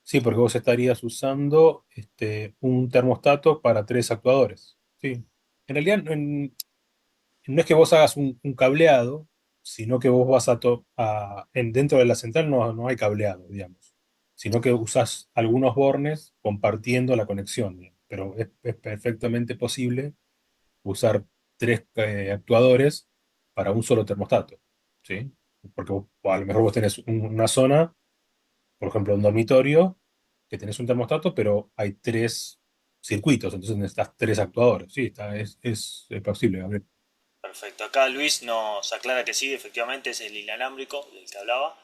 Sí, porque vos estarías usando un termostato para tres actuadores. Sí. En realidad, no es que vos hagas un cableado, sino que vos vas dentro de la central no hay cableado, digamos, sino que usás algunos bornes compartiendo la conexión, digamos. Pero es perfectamente posible usar tres actuadores para un solo termostato, ¿sí? Porque a lo mejor vos tenés una zona, por ejemplo, un dormitorio, que tenés un termostato, pero hay tres circuitos, entonces necesitas tres actuadores. Sí, es posible, Gabriel. Perfecto. Acá Luis nos aclara que sí, efectivamente es el inalámbrico del que hablaba.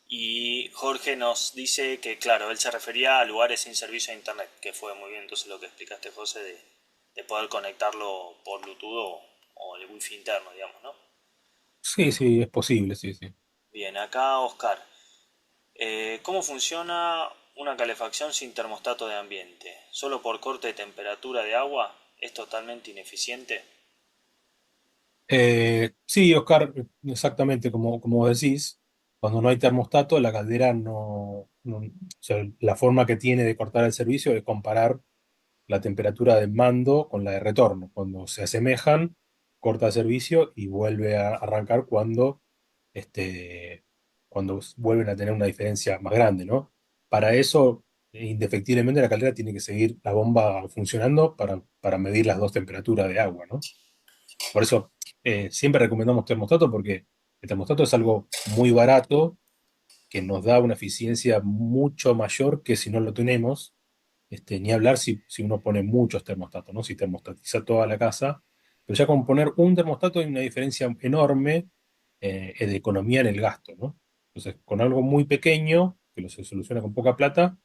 Y Jorge nos dice que, claro, él se refería a lugares sin servicio a internet, que fue muy bien entonces lo que explicaste, José, de poder conectarlo por Bluetooth o el wifi interno, digamos, ¿no? Sí, sí, es posible, sí, sí. Bien, acá Oscar. ¿Cómo funciona una calefacción sin termostato de ambiente? ¿Solo por corte de temperatura de agua? ¿Es totalmente ineficiente? Sí, Oscar, exactamente como vos decís, cuando no hay termostato, la caldera o sea, la forma que tiene de cortar el servicio es comparar la temperatura de mando con la de retorno. Cuando se asemejan, corta el servicio y vuelve a arrancar cuando vuelven a tener una diferencia más grande, ¿no? Para eso, indefectiblemente, la caldera tiene que seguir la bomba funcionando para medir las dos temperaturas de agua, ¿no? Por eso siempre recomendamos termostato porque el termostato es algo muy barato que nos da una eficiencia mucho mayor que si no lo tenemos. Ni hablar si uno pone muchos termostatos, ¿no? Si termostatiza toda la casa. Pero ya con poner un termostato hay una diferencia enorme de economía en el gasto, ¿no? Entonces, con algo muy pequeño, se soluciona con poca plata,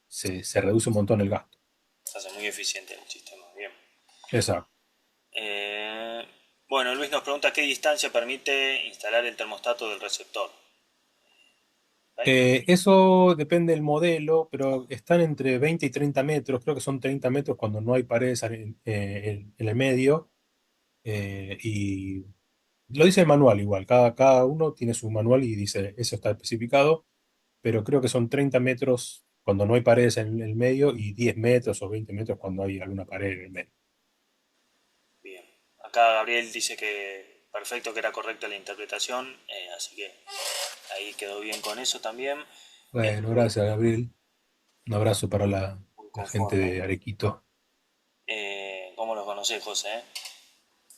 se reduce un montón el gasto. Se hace muy eficiente el sistema. Bien. Exacto. Eh, bueno, Luis nos pregunta qué distancia permite instalar el termostato del receptor. ¿Veis? Eso depende del modelo, pero están entre 20 y 30 metros. Creo que son 30 metros cuando no hay paredes en el medio. Y lo dice el manual igual. Cada uno tiene su manual y dice, eso está especificado, pero creo que son 30 metros cuando no hay paredes en el medio y 10 metros o 20 metros cuando hay alguna pared en el medio. Bien. Acá Gabriel dice que perfecto, que era correcta la interpretación, así que ahí quedó bien con eso también. Bueno, gracias, Gabriel. Un abrazo para Muy la gente conforme. de Arequito. ¿Cómo los conocés, José?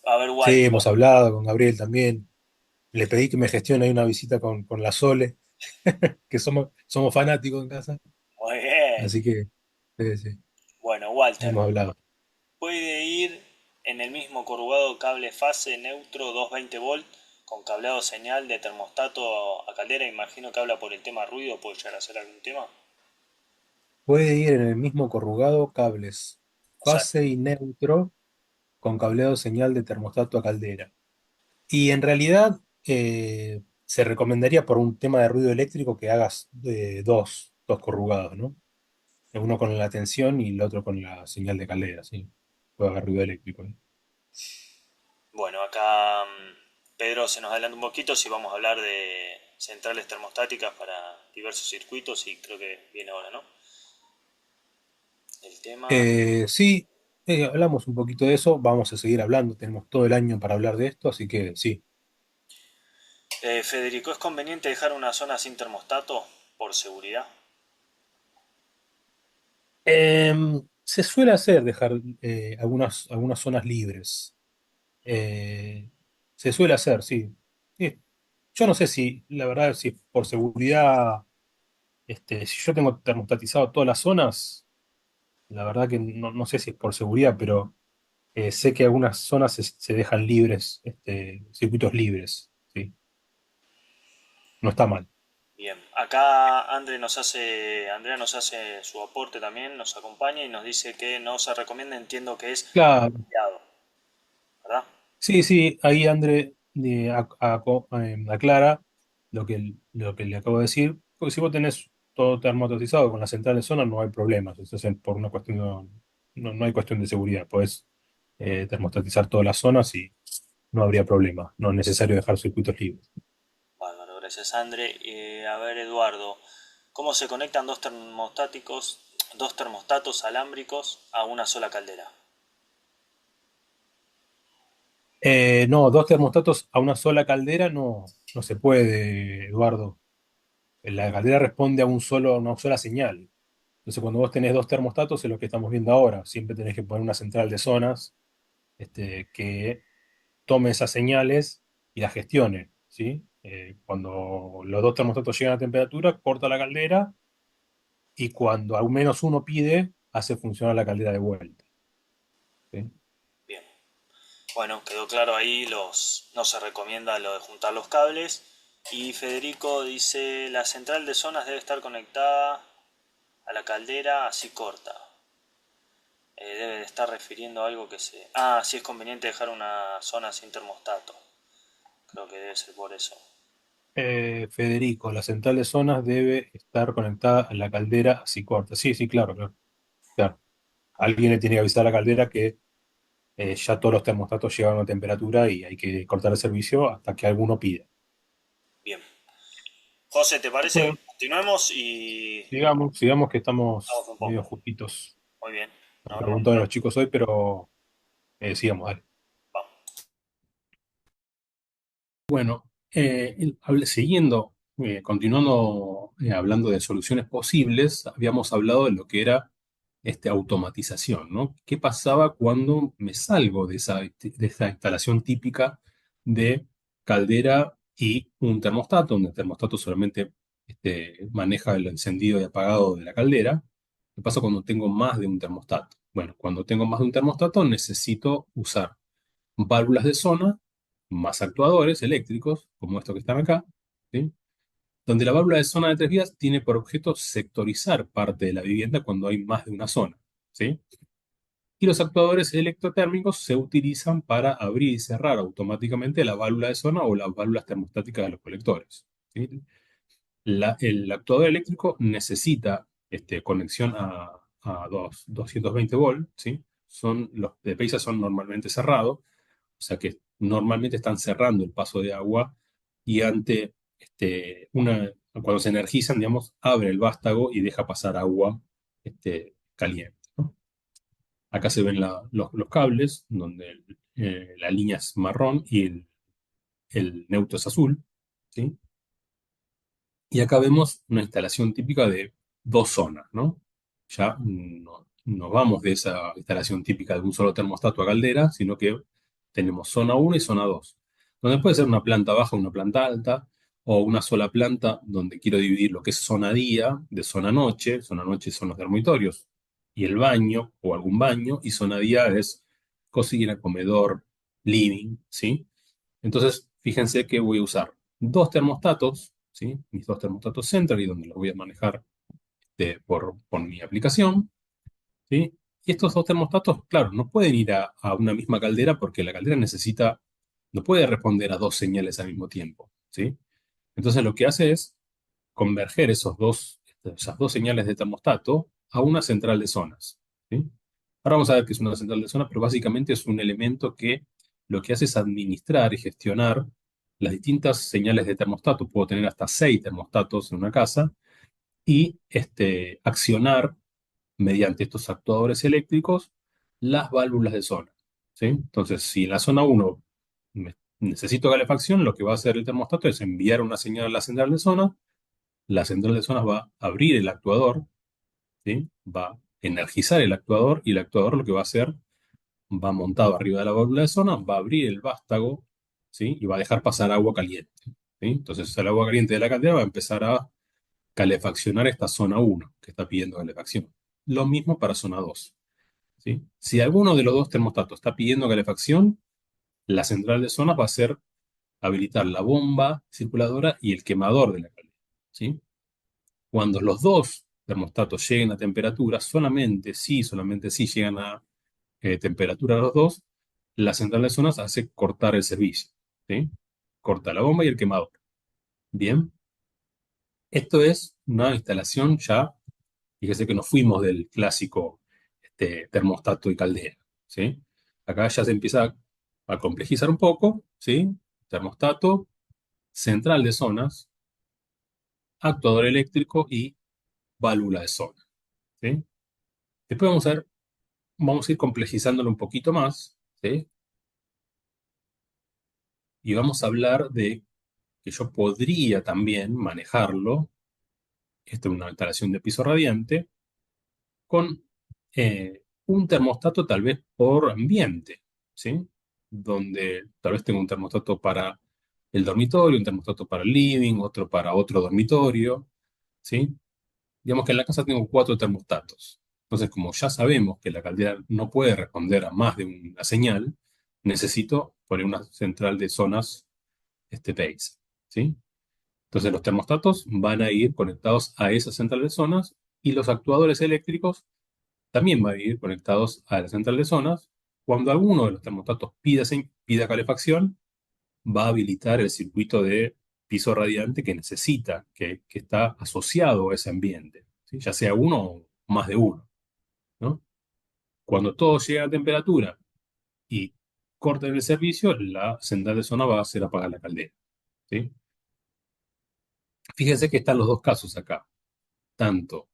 A ver, Sí, Walter. hemos hablado con Gabriel también. Le pedí que me gestione ahí una visita con la Sole, que somos fanáticos en casa. Muy bien. Así que, sí, sí, Bueno, Walter. hemos hablado. Puede ir en el mismo corrugado cable fase neutro 220 volt con cableado señal de termostato a caldera. Imagino que habla por el tema ruido, puede llegar a ser algún tema. Puede ir en el mismo corrugado cables Exacto. fase y neutro con cableado señal de termostato a caldera. Y en realidad se recomendaría por un tema de ruido eléctrico que hagas dos corrugados, ¿no? Uno con la tensión y el otro con la señal de caldera, ¿sí? Puede haber ruido eléctrico, ¿eh? Bueno, acá Pedro se nos adelanta un poquito si vamos a hablar de centrales termostáticas para diversos circuitos y creo que viene ahora, ¿no? El tema. Sí, hablamos un poquito de eso, vamos a seguir hablando, tenemos todo el año para hablar de esto, así que sí. Federico, ¿es conveniente dejar una zona sin termostato por seguridad? Se suele hacer dejar algunas zonas libres. Eh, Se suele hacer, sí. Sí. Yo no sé si, la verdad, si por seguridad, si yo tengo termostatizado todas las zonas, la verdad que no sé si es por seguridad, pero sé que algunas zonas se dejan libres, circuitos libres, sí. No está mal. Bien, acá Andrea nos hace su aporte también, nos acompaña y nos dice que no se recomienda, entiendo que es Claro, fiado, ¿verdad? sí, sí, ahí André aclara lo que le acabo de decir, porque si vos tenés todo termostatizado con la central de zona, no hay problemas. Entonces, por una cuestión, no hay cuestión de seguridad. Puedes termostatizar todas las zonas y no habría problema. No es necesario dejar circuitos libres. Bárbaro, gracias, André. A ver, Eduardo, ¿cómo se conectan dos termostatos alámbricos a una sola caldera? No, dos termostatos a una sola caldera no se puede, Eduardo. La caldera responde a una sola señal. Entonces, cuando vos tenés dos termostatos, es lo que estamos viendo ahora. Siempre tenés que poner una central de zonas que tome esas señales y las gestione, ¿sí? Cuando los dos termostatos llegan a temperatura, corta la caldera y cuando al menos uno pide, hace funcionar la caldera de vuelta, ¿sí? Bien. Bueno, quedó claro ahí, no se recomienda lo de juntar los cables. Y Federico dice, la central de zonas debe estar conectada a la caldera así corta. Debe de estar refiriendo a algo que se... Ah, sí es conveniente dejar una zona sin termostato. Creo que debe ser por eso. Federico, la central de zonas debe estar conectada a la caldera así corta. Sí, sí, claro, claro, claro. Alguien le tiene que avisar a la caldera que ya todos los termostatos llegan a temperatura y hay que cortar el servicio hasta que alguno pida. Bien. José, ¿te parece que Bueno, continuemos y sigamos que vamos estamos un medio poco? justitos. Muy bien. Me Nos vemos. preguntaron los chicos hoy, pero sigamos, dale. Vamos. Bueno, siguiendo, continuando hablando de soluciones posibles, habíamos hablado de lo que era automatización, ¿no? ¿Qué pasaba cuando me salgo de esa instalación típica de caldera y un termostato, donde el termostato solamente maneja el encendido y apagado de la caldera? ¿Qué pasa cuando tengo más de un termostato? Bueno, cuando tengo más de un termostato necesito usar válvulas de zona más actuadores eléctricos, como estos que están acá, ¿sí? Donde la válvula de zona de tres vías tiene por objeto sectorizar parte de la vivienda cuando hay más de una zona, ¿sí? Y los actuadores electrotérmicos se utilizan para abrir y cerrar automáticamente la válvula de zona o las válvulas termostáticas de los colectores, ¿sí? El actuador eléctrico necesita conexión a 220 volts, ¿sí? Los de PEISA son normalmente cerrados, o sea que normalmente están cerrando el paso de agua y cuando se energizan, digamos, abre el vástago y deja pasar agua caliente, ¿no? Acá se ven los cables, donde la línea es marrón y el neutro es azul, ¿sí? Y acá vemos una instalación típica de dos zonas, ¿no? Ya no nos vamos de esa instalación típica de un solo termostato a caldera, sino que tenemos zona uno y zona 2, donde puede ser una planta baja, una planta alta, o una sola planta donde quiero dividir lo que es zona día de zona noche son los dormitorios, y el baño o algún baño, y zona día es cocina, comedor, living, ¿sí? Entonces, fíjense que voy a usar dos termostatos, ¿sí? Mis dos termostatos Central, y donde los voy a manejar por mi aplicación, ¿sí? Y estos dos termostatos, claro, no pueden ir a una misma caldera porque la caldera no puede responder a dos señales al mismo tiempo, ¿sí? Entonces lo que hace es converger esas dos señales de termostato a una central de zonas, ¿sí? Ahora vamos a ver qué es una central de zonas, pero básicamente es un elemento que lo que hace es administrar y gestionar las distintas señales de termostato. Puedo tener hasta seis termostatos en una casa y accionar mediante estos actuadores eléctricos las válvulas de zona, ¿sí? Entonces, si en la zona uno necesito calefacción, lo que va a hacer el termostato es enviar una señal a la central de zona. La central de zonas va a abrir el actuador, ¿sí? Va a energizar el actuador y el actuador lo que va a hacer, va montado arriba de la válvula de zona, va a abrir el vástago, ¿sí? Y va a dejar pasar agua caliente, ¿sí? Entonces el agua caliente de la caldera va a empezar a calefaccionar esta zona uno que está pidiendo calefacción. Lo mismo para zona 2, ¿sí? Si alguno de los dos termostatos está pidiendo calefacción, la central de zonas va a hacer habilitar la bomba circuladora y el quemador de la caldera, ¿sí? Cuando los dos termostatos lleguen a temperatura, solamente si llegan a temperatura los dos, la central de zonas hace cortar el servicio, ¿sí? Corta la bomba y el quemador. Bien. Esto es una instalación ya, fíjese que nos fuimos del clásico termostato y caldera, ¿sí? Acá ya se empieza a complejizar un poco, ¿sí? Termostato, central de zonas, actuador eléctrico y válvula de zona, ¿sí? Después vamos a ir complejizándolo un poquito más, ¿sí? Y vamos a hablar de que yo podría también manejarlo, esto es una instalación de piso radiante, con un termostato tal vez por ambiente, ¿sí? Donde tal vez tengo un termostato para el dormitorio, un termostato para el living, otro para otro dormitorio, ¿sí? Digamos que en la casa tengo cuatro termostatos. Entonces, como ya sabemos que la caldera no puede responder a más de una señal, necesito poner una central de zonas base, ¿sí? Entonces, los termostatos van a ir conectados a esa central de zonas y los actuadores eléctricos también van a ir conectados a la central de zonas. Cuando alguno de los termostatos pida calefacción, va a habilitar el circuito de piso radiante que necesita, que está asociado a ese ambiente, ¿sí? Ya sea uno o más de uno, ¿no? Cuando todo llega a temperatura y corten el servicio, la central de zona va a hacer apagar la caldera, ¿sí? Fíjense que están los dos casos acá, tanto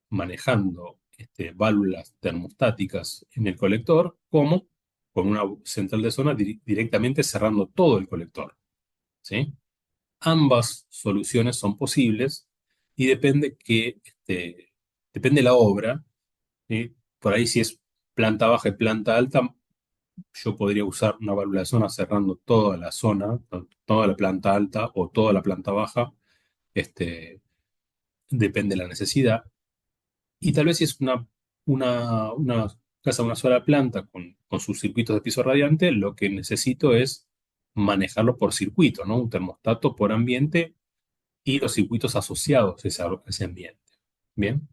manejando válvulas termostáticas en el colector, como con una central de zona directamente cerrando todo el colector, ¿sí? Ambas soluciones son posibles y depende la obra, ¿sí? Por ahí si es planta baja y planta alta, yo podría usar una válvula de zona cerrando toda la zona, toda la planta alta o toda la planta baja, este, depende de la necesidad. Y tal vez si es una casa de una sola planta con sus circuitos de piso radiante, lo que necesito es manejarlo por circuito, ¿no? Un termostato por ambiente y los circuitos asociados a ese ambiente. Bien.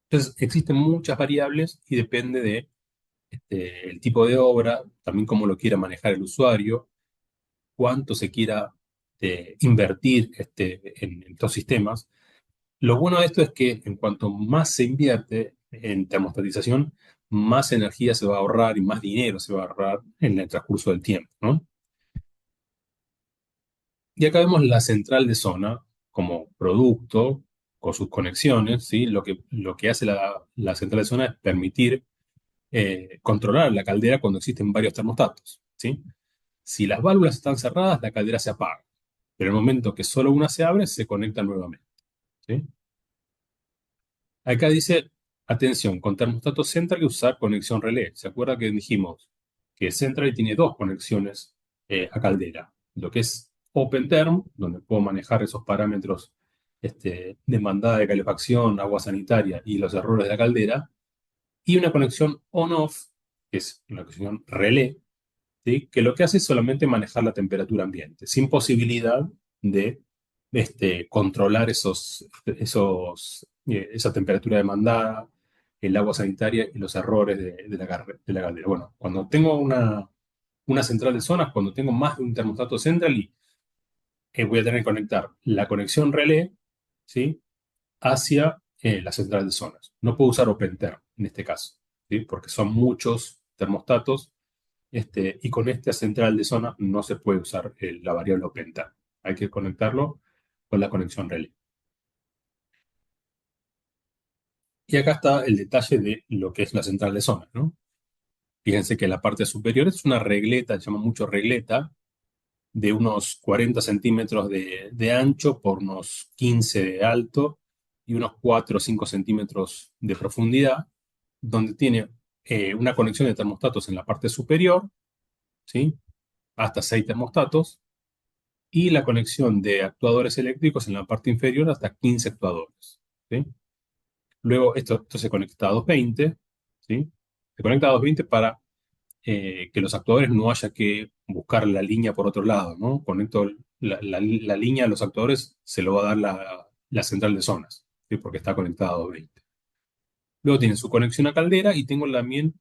Entonces, existen muchas variables y depende de el tipo de obra, también cómo lo quiera manejar el usuario, cuánto se quiera invertir en estos sistemas. Lo bueno de esto es que en cuanto más se invierte en termostatización, más energía se va a ahorrar y más dinero se va a ahorrar en el transcurso del tiempo, ¿no? Y acá vemos la central de zona como producto con sus conexiones, ¿sí? Lo que hace la central de zona es permitir controlar la caldera cuando existen varios termostatos, ¿sí? Si las válvulas están cerradas, la caldera se apaga, pero en el momento que solo una se abre, se conecta nuevamente, ¿sí? Acá dice, atención, con termostato Central usar conexión relé. ¿Se acuerda que dijimos que Central tiene dos conexiones a caldera? Lo que es Open Term, donde puedo manejar esos parámetros de mandada de calefacción, agua sanitaria y los errores de la caldera, y una conexión on-off, que es una conexión relé, ¿sí? Que lo que hace es solamente manejar la temperatura ambiente, sin posibilidad de controlar esa temperatura demandada, el agua sanitaria y los errores de la caldera. Bueno, cuando tengo una central de zonas, cuando tengo más de un termostato central, y voy a tener que conectar la conexión relé, ¿sí? Hacia la central de zonas. No puedo usar OpenTerm en este caso, ¿sí? Porque son muchos termostatos y con esta central de zona no se puede usar la variable OpenTime. Hay que conectarlo con la conexión relé. Y acá está el detalle de lo que es la central de zona, ¿no? Fíjense que la parte superior es una regleta, se llama mucho regleta, de unos 40 centímetros de ancho por unos 15 de alto y unos 4 o 5 centímetros de profundidad, donde tiene una conexión de termostatos en la parte superior, ¿sí? Hasta 6 termostatos, y la conexión de actuadores eléctricos en la parte inferior hasta 15 actuadores, ¿sí? Luego esto se conecta a 220, ¿sí? Se conecta a 220 para que los actuadores no haya que buscar la línea por otro lado, ¿no? Conecto la línea a los actuadores, se lo va a dar la central de zonas, ¿sí? Porque está conectada a 220. Luego tiene su conexión a caldera y tengo también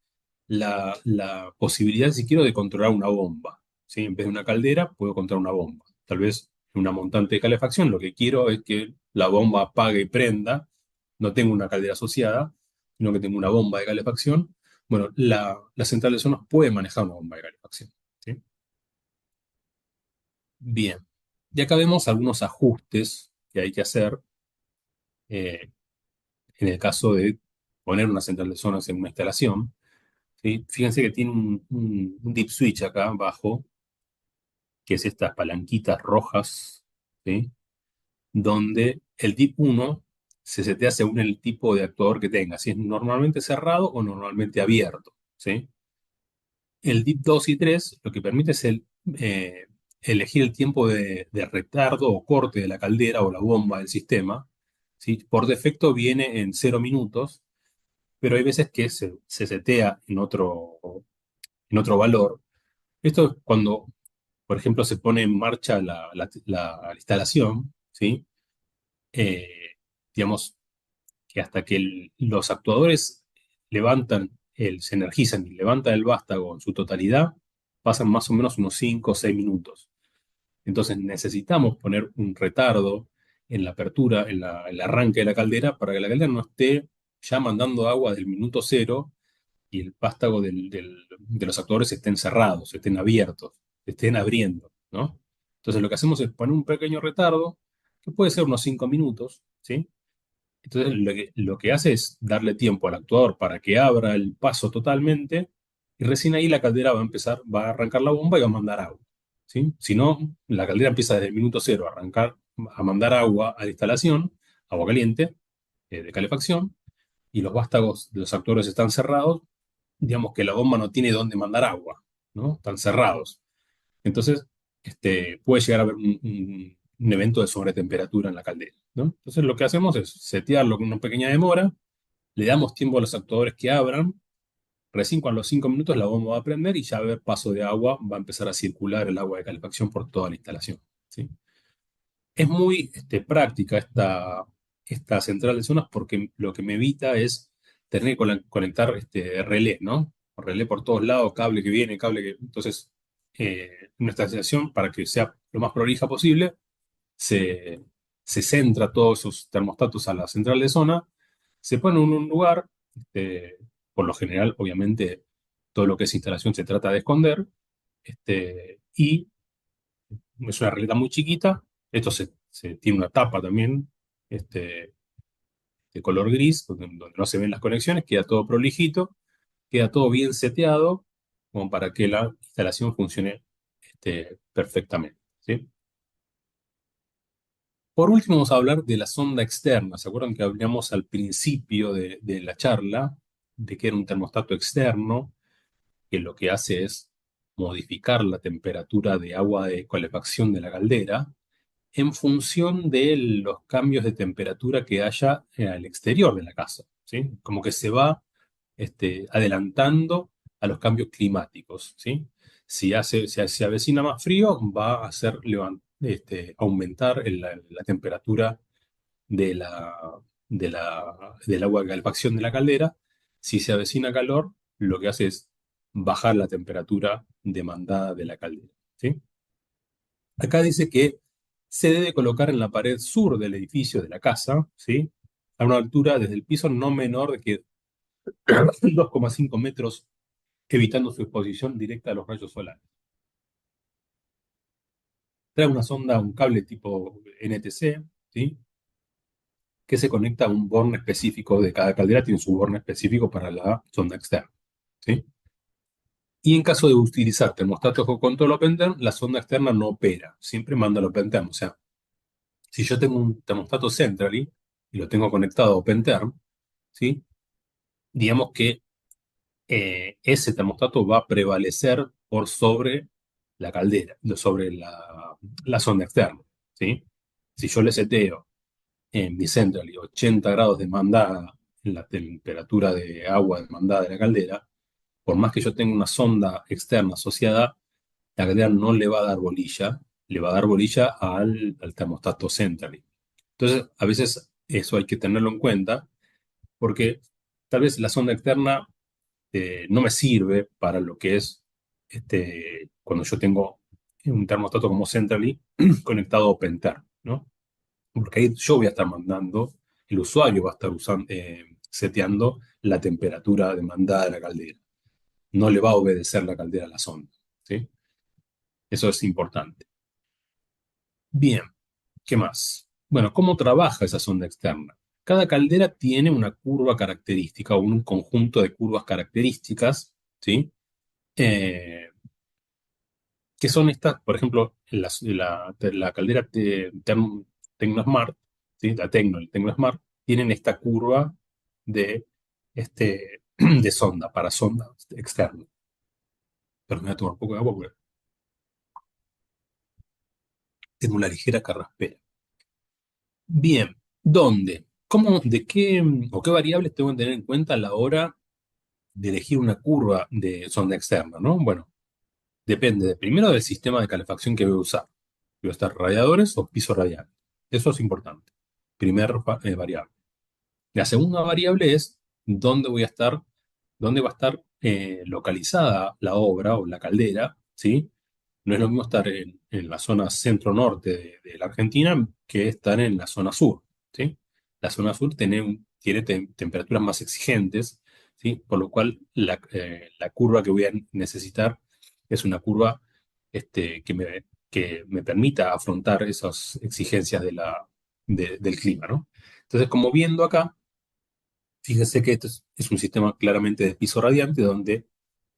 la posibilidad, si quiero, de controlar una bomba, ¿sí? En vez de una caldera, puedo controlar una bomba. Tal vez en una montante de calefacción, lo que quiero es que la bomba apague y prenda, no tengo una caldera asociada, sino que tengo una bomba de calefacción. Bueno, la central de zonas puede manejar una bomba de calefacción. ¿Sí? Bien. Y acá vemos algunos ajustes que hay que hacer eh, en el caso de poner una central de zonas en una instalación. ¿Sí? Fíjense que tiene un deep switch acá abajo, que es estas palanquitas rojas, ¿sí? Donde el DIP 1 se setea según el tipo de actuador que tenga, si es normalmente cerrado o normalmente abierto, ¿sí? El DIP 2 y 3 lo que permite es eh, elegir el tiempo de retardo o corte de la caldera o la bomba del sistema, ¿sí? Por defecto viene en 0 minutos, pero hay veces que se setea en otro valor. Esto es cuando, por ejemplo, se pone en marcha la instalación, ¿sí? Eh, digamos, que hasta que los actuadores se energizan y levantan el vástago en su totalidad, pasan más o menos unos 5 o 6 minutos. Entonces necesitamos poner un retardo en la apertura, el arranque de la caldera, para que la caldera no esté ya mandando agua del minuto cero y el vástago de los actuadores estén cerrados, estén abiertos, estén abriendo, ¿no? Entonces lo que hacemos es poner un pequeño retardo, que puede ser unos 5 minutos, ¿sí? Entonces, lo que hace es darle tiempo al actuador para que abra el paso totalmente y recién ahí la caldera va a empezar, va a arrancar la bomba y va a mandar agua. ¿Sí? Si no, la caldera empieza desde el minuto cero a arrancar, a mandar agua a la instalación, agua caliente, de calefacción, y los vástagos de los actuadores están cerrados, digamos que la bomba no tiene dónde mandar agua, ¿no? Están cerrados. Entonces, puede llegar a haber un evento de sobretemperatura en la caldera, ¿no? Entonces, lo que hacemos es setearlo con una pequeña demora, le damos tiempo a los actuadores que abran, recién con los 5 minutos la bomba va a prender y ya va a haber paso de agua, va a empezar a circular el agua de calefacción por toda la instalación, ¿sí? Es muy práctica esta central de zonas porque lo que me evita es tener que conectar relé, ¿no? Relé por todos lados, cable que viene, cable que... Entonces, nuestra instalación, para que sea lo más prolija posible, se, se centra todos esos termostatos a la central de zona, se pone en un lugar, por lo general, obviamente, todo lo que es instalación se trata de esconder, y es una regleta muy chiquita. Esto tiene una tapa también, este, de color gris, donde no se ven las conexiones, queda todo prolijito, queda todo bien seteado, como para que la instalación funcione perfectamente, ¿sí? Por último, vamos a hablar de la sonda externa. ¿Se acuerdan que hablamos al principio de la charla de que era un termostato externo que lo que hace es modificar la temperatura de agua de calefacción de la caldera en función de los cambios de temperatura que haya al exterior de la casa, ¿sí? Como que se va adelantando a los cambios climáticos, ¿sí? Si se avecina más frío, va a hacer aumentar la temperatura de del agua de calefacción de la caldera. Si se avecina calor, lo que hace es bajar la temperatura demandada de la caldera, ¿sí? Acá dice que se debe colocar en la pared sur del edificio de la casa, ¿sí? A una altura desde el piso no menor de que 2,5 metros, evitando su exposición directa a los rayos solares. Trae una sonda, un cable tipo NTC, ¿sí? Que se conecta a un borne específico de cada caldera, tiene su borne específico para la sonda externa, ¿sí? Y en caso de utilizar termostatos con control open term, la sonda externa no opera, siempre manda al open term. O sea, si yo tengo un termostato centrally y lo tengo conectado a open term, ¿sí? Digamos que ese termostato va a prevalecer por sobre la caldera, sobre la sonda externa, ¿sí? Si yo le seteo en mi central y 80 grados demandada en la temperatura de agua demandada de la caldera, por más que yo tenga una sonda externa asociada, la caldera no le va a dar bolilla, le va a dar bolilla al termostato central. Entonces, a veces eso hay que tenerlo en cuenta porque tal vez la sonda externa no me sirve para lo que es cuando yo tengo un termostato como Centrally conectado a OpenTerm, ¿no? Porque ahí yo voy a estar mandando, el usuario va a estar usando, seteando la temperatura demandada de la caldera. No le va a obedecer la caldera a la sonda, ¿sí? Eso es importante. Bien, ¿qué más? Bueno, ¿cómo trabaja esa sonda externa? Cada caldera tiene una curva característica o un conjunto de curvas características, ¿sí? Eh, que son estas, por ejemplo, la caldera TecnoSmart, ¿sí? La el TecnoSmart, tienen esta curva de, de sonda, para sonda externa. Pero me voy a tomar un poco de agua porque tengo una ligera carraspera. Bien, ¿dónde? ¿Cómo, de qué o qué variables tengo que tener en cuenta a la hora de elegir una curva de sonda externa, ¿no? Bueno, depende primero del sistema de calefacción que voy a usar. ¿Voy a usar radiadores o piso radiante? Eso es importante. Primer variable. La segunda variable es dónde voy a estar, dónde va a estar localizada la obra o la caldera, ¿sí? No es lo mismo estar en la zona centro-norte de la Argentina que estar en la zona sur, ¿sí? La zona sur tiene temperaturas más exigentes, ¿sí? Por lo cual la curva que voy a necesitar es una curva que me permita afrontar esas exigencias del clima, ¿no? Entonces, como viendo acá, fíjese que esto es un sistema claramente de piso radiante donde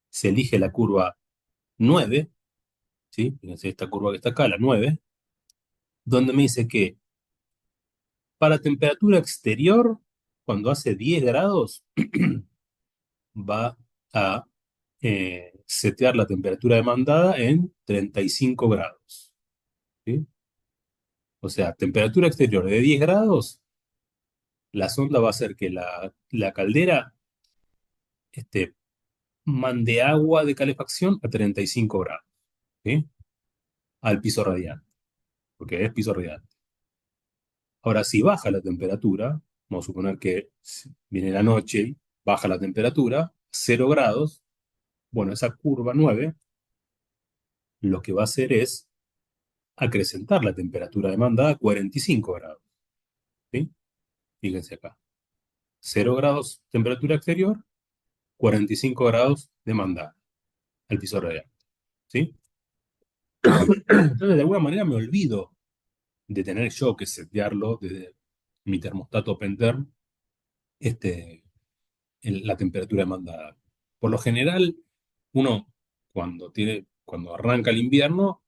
se elige la curva 9, ¿sí? Fíjense esta curva que está acá, la 9, donde me dice que para temperatura exterior, cuando hace 10 grados, va a setear la temperatura demandada en 35 grados, ¿sí? O sea, temperatura exterior de 10 grados, la sonda va a hacer que la caldera este, mande agua de calefacción a 35 grados, ¿sí? Al piso radiante, porque es piso radiante. Ahora, si baja la temperatura, vamos a suponer que viene la noche y baja la temperatura, 0 grados, bueno, esa curva 9 lo que va a hacer es acrecentar la temperatura demandada a 45 grados, ¿sí? Fíjense acá, 0 grados temperatura exterior, 45 grados demandada al piso radiante, ¿sí? Entonces, de alguna manera me olvido de tener yo que setearlo desde mi termostato Penterm, este, la temperatura demandada. Por lo general, uno cuando arranca el invierno,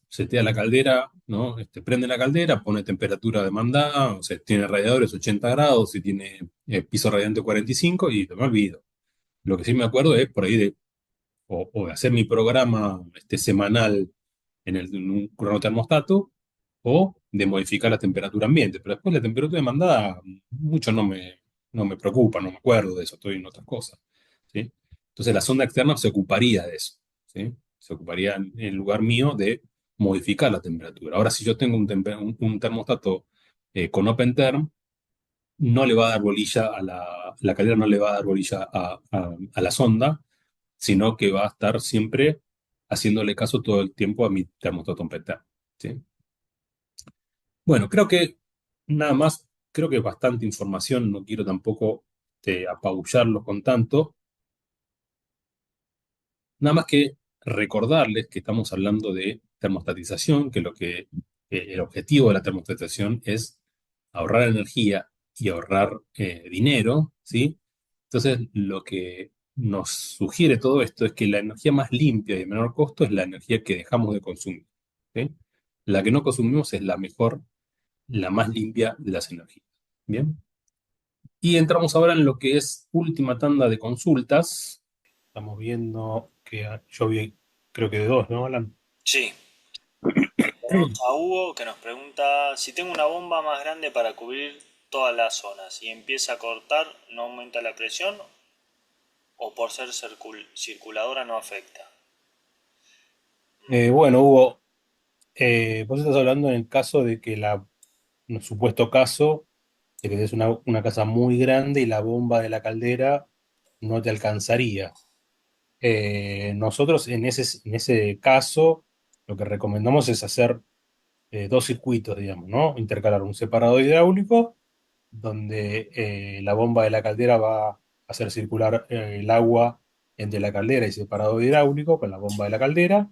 setea la caldera, ¿no? Prende la caldera, pone temperatura demandada, o sea, tiene radiadores 80 grados y tiene piso radiante 45 y me olvido. Lo que sí me acuerdo es por ahí o de hacer mi programa semanal en un cronotermostato o de modificar la temperatura ambiente. Pero después la temperatura demandada mucho no me preocupa, no me acuerdo de eso, estoy en otras cosas, ¿sí? Entonces la sonda externa se ocuparía de eso, ¿sí? Se ocuparía en lugar mío de modificar la temperatura. Ahora, si yo tengo un termostato con OpenTerm, no le va a dar bolilla la caldera no le va a dar bolilla a la sonda, sino que va a estar siempre haciéndole caso todo el tiempo a mi termostato OpenTerm, ¿sí? Bueno, creo que nada más, creo que es bastante información, no quiero tampoco apabullarlos con tanto, nada más que recordarles que estamos hablando de termostatización, el objetivo de la termostatización es ahorrar energía y ahorrar dinero, ¿sí? Entonces, lo que nos sugiere todo esto es que la energía más limpia y de menor costo es la energía que dejamos de consumir, ¿sí? La que no consumimos es la mejor, la más limpia de las energías. Bien. Y entramos ahora en lo que es última tanda de consultas. Estamos viendo que yo vi, creo que de dos, ¿no, Alan? Sí, tenemos a Hugo que nos pregunta si tengo una bomba más grande para cubrir todas las zonas y empieza a cortar, ¿no aumenta la presión o por ser circuladora no afecta? Bueno, Hugo, vos estás hablando en el caso de que un supuesto caso de que es una casa muy grande y la bomba de la caldera no te alcanzaría. Nosotros en ese caso lo que recomendamos es hacer dos circuitos, digamos, ¿no? Intercalar un separado hidráulico donde la bomba de la caldera va a hacer circular el agua entre la caldera y separado hidráulico con la bomba de la caldera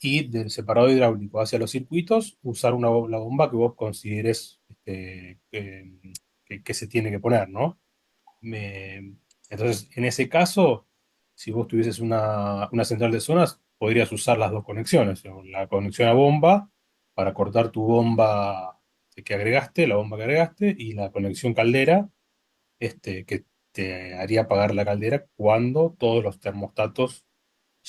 y del separado hidráulico hacia los circuitos usar la bomba que vos consideres que se tiene que poner, ¿no? Me- entonces, en ese caso, si vos tuvieses una central de zonas, podrías usar las dos conexiones, o la conexión a bomba para cortar tu bomba que agregaste, la bomba que agregaste, y la conexión caldera, que te haría apagar la caldera cuando todos los termostatos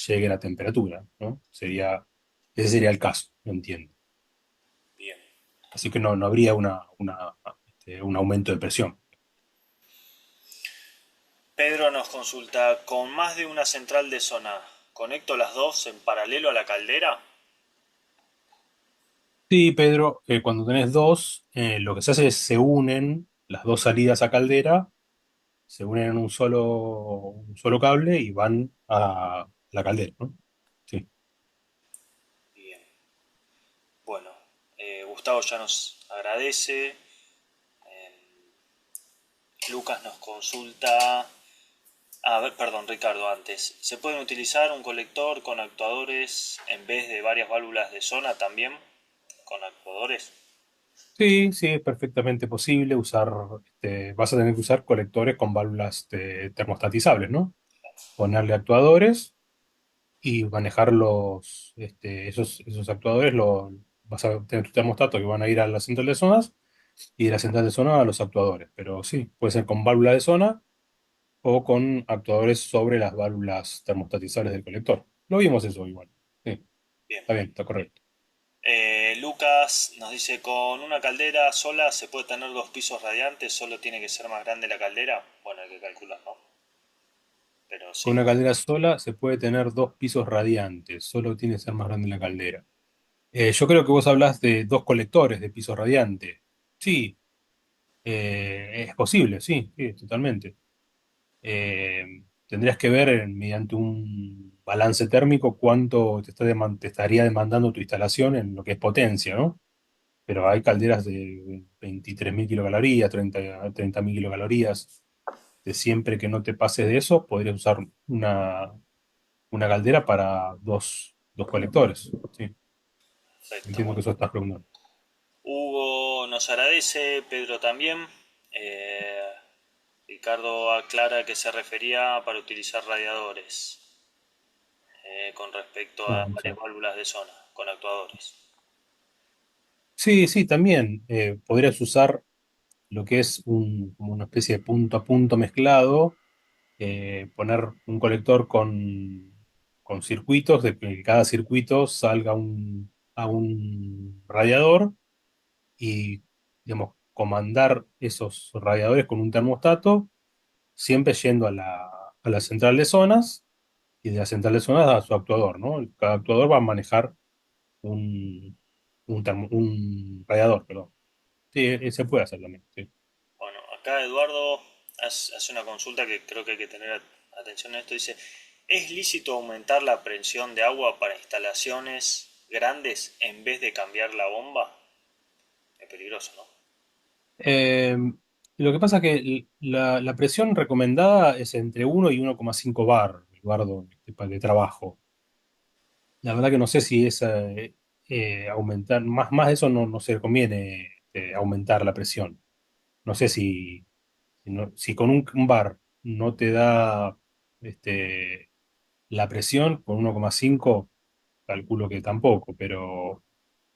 lleguen a temperatura, ¿no? Ese sería el caso, no entiendo. Bien. Así que no habría un aumento de presión. Pedro nos consulta, ¿con más de una central de zona, conecto las dos en paralelo a la caldera? Sí, Pedro, cuando tenés dos, lo que se hace es se unen las dos salidas a caldera, se unen en un solo cable y van a la caldera, ¿no? Sí. Bien. Bueno, Gustavo ya nos agradece. Lucas nos consulta. A ver, perdón, Ricardo, antes. ¿Se pueden utilizar un colector con actuadores en vez de varias válvulas de zona también? ¿Con actuadores? Sí, sí, es perfectamente posible usar, vas a tener que usar colectores con válvulas termostatizables, ¿no? Ponerle actuadores y manejar esos actuadores, vas a tener tu termostato que van a ir a la central de zonas y de la central de zona a los actuadores. Pero sí, puede ser con válvula de zona o con actuadores sobre las válvulas termostatizables del colector. Lo vimos eso igual. Sí, Bien. está bien, está correcto. Lucas nos dice, con una caldera sola se puede tener dos pisos radiantes, solo tiene que ser más grande la caldera. Bueno, hay que calcular, ¿no? Pero Con sí. una caldera sola se puede tener dos pisos radiantes, solo tiene que ser más grande la caldera. Yo creo que vos hablás de dos colectores de piso radiante. Sí, es posible, sí, sí, totalmente. Tendrías que ver mediante un balance térmico cuánto te estaría demandando tu instalación en lo que es potencia, ¿no? Pero hay calderas de 23.000 kilocalorías, 30.000 kilocalorías. De siempre que no te pases de eso, podrías usar una caldera para dos colectores. Sí, Perfecto, entiendo que bueno. eso estás preguntando. Hugo nos agradece, Pedro también. Eh, Ricardo aclara que se refería para utilizar radiadores con respecto a Ah, varias sí. válvulas de zona, con actuadores. Sí, sí, también podrías usar lo que es como una especie de punto a punto mezclado, poner un colector con circuitos, de que cada circuito salga a un radiador y, digamos, comandar esos radiadores con un termostato, siempre yendo a la central de zonas y de la central de zonas a su actuador, ¿no? Cada actuador va a manejar un, un radiador, perdón. Sí, se puede hacer también, sí. Bueno, acá Eduardo hace una consulta que creo que hay que tener atención a esto. Dice, ¿es lícito aumentar la presión de agua para instalaciones grandes en vez de cambiar la bomba? Es peligroso, ¿no? Eh, lo que pasa es que la presión recomendada es entre 1 y 1,5 bar, Eduardo, de trabajo. La verdad que no sé si es aumentar, más de eso no se conviene aumentar la presión. No sé si con un bar no te da la presión, con 1,5 calculo que tampoco, pero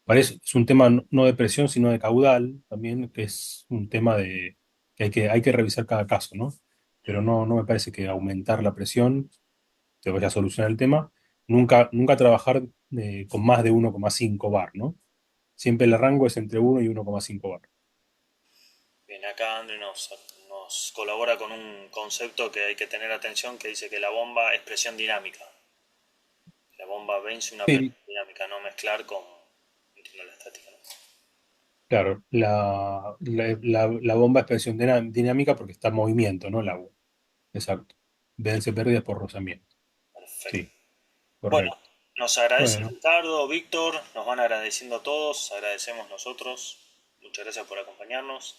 parece, es un tema no de presión, sino de caudal también, que es un tema que hay que revisar cada caso, ¿no? Pero no me parece que aumentar la presión te vaya a solucionar el tema. Nunca trabajar con más de 1,5 bar, ¿no? Siempre el rango es entre 1 y 1,5 bar. Bien, acá André nos colabora con un concepto que hay que tener atención que dice que la bomba es presión dinámica. La bomba vence una Sí, presión dinámica, no mezclar con, entiendo, la estática, ¿no? claro, la bomba es presión dinámica porque está en movimiento, ¿no? El agua. Exacto. Vence pérdidas por rozamiento. perfecto. Sí, Bueno, correcto. nos agradece Bueno, Ricardo, Víctor, nos van agradeciendo a todos, agradecemos nosotros. Muchas gracias por acompañarnos.